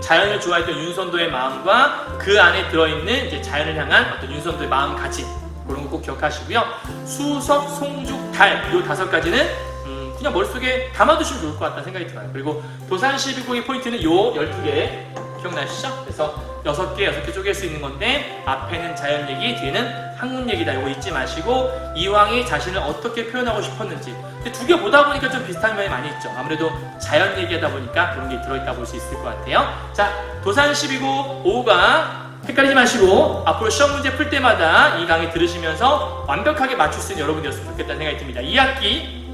자연을 좋아했던 윤선도의 마음과 그 안에 들어있는 이제 자연을 향한 어떤 윤선도의 마음가짐, 그런 거 꼭 기억하시고요. 수석, 송죽, 달, 이 5가지는 그냥 머릿속에 담아두시면 좋을 것 같다는 생각이 들어요. 그리고 도산 12곡의 포인트는 요 12개 기억나시죠? 그래서 6개 쪼갤 수 있는 건데 앞에는 자연 얘기, 뒤에는 학문 얘기다. 이거 잊지 마시고 이황이 자신을 어떻게 표현하고 싶었는지. 근데 2개 보다 보니까 좀 비슷한 면이 많이 있죠. 아무래도 자연 얘기하다 보니까 그런 게 들어있다 볼 수 있을 것 같아요. 자, 도산 12곡 5가 헷갈리지 마시고 앞으로 시험 문제 풀 때마다 이 강의 들으시면서 완벽하게 맞출 수 있는 여러분이었으면 좋겠다는 생각이 듭니다. 2학기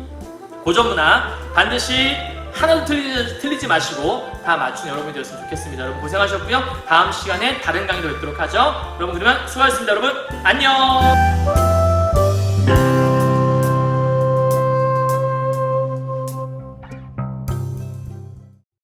고전문화 반드시 하나도 틀리지 마시고 다 맞춘 여러분이 되었으면 좋겠습니다. 여러분 고생하셨고요. 다음 시간에 다른 강의로 뵙도록 하죠. 여러분 그러면 수고하셨습니다. 여러분 안녕.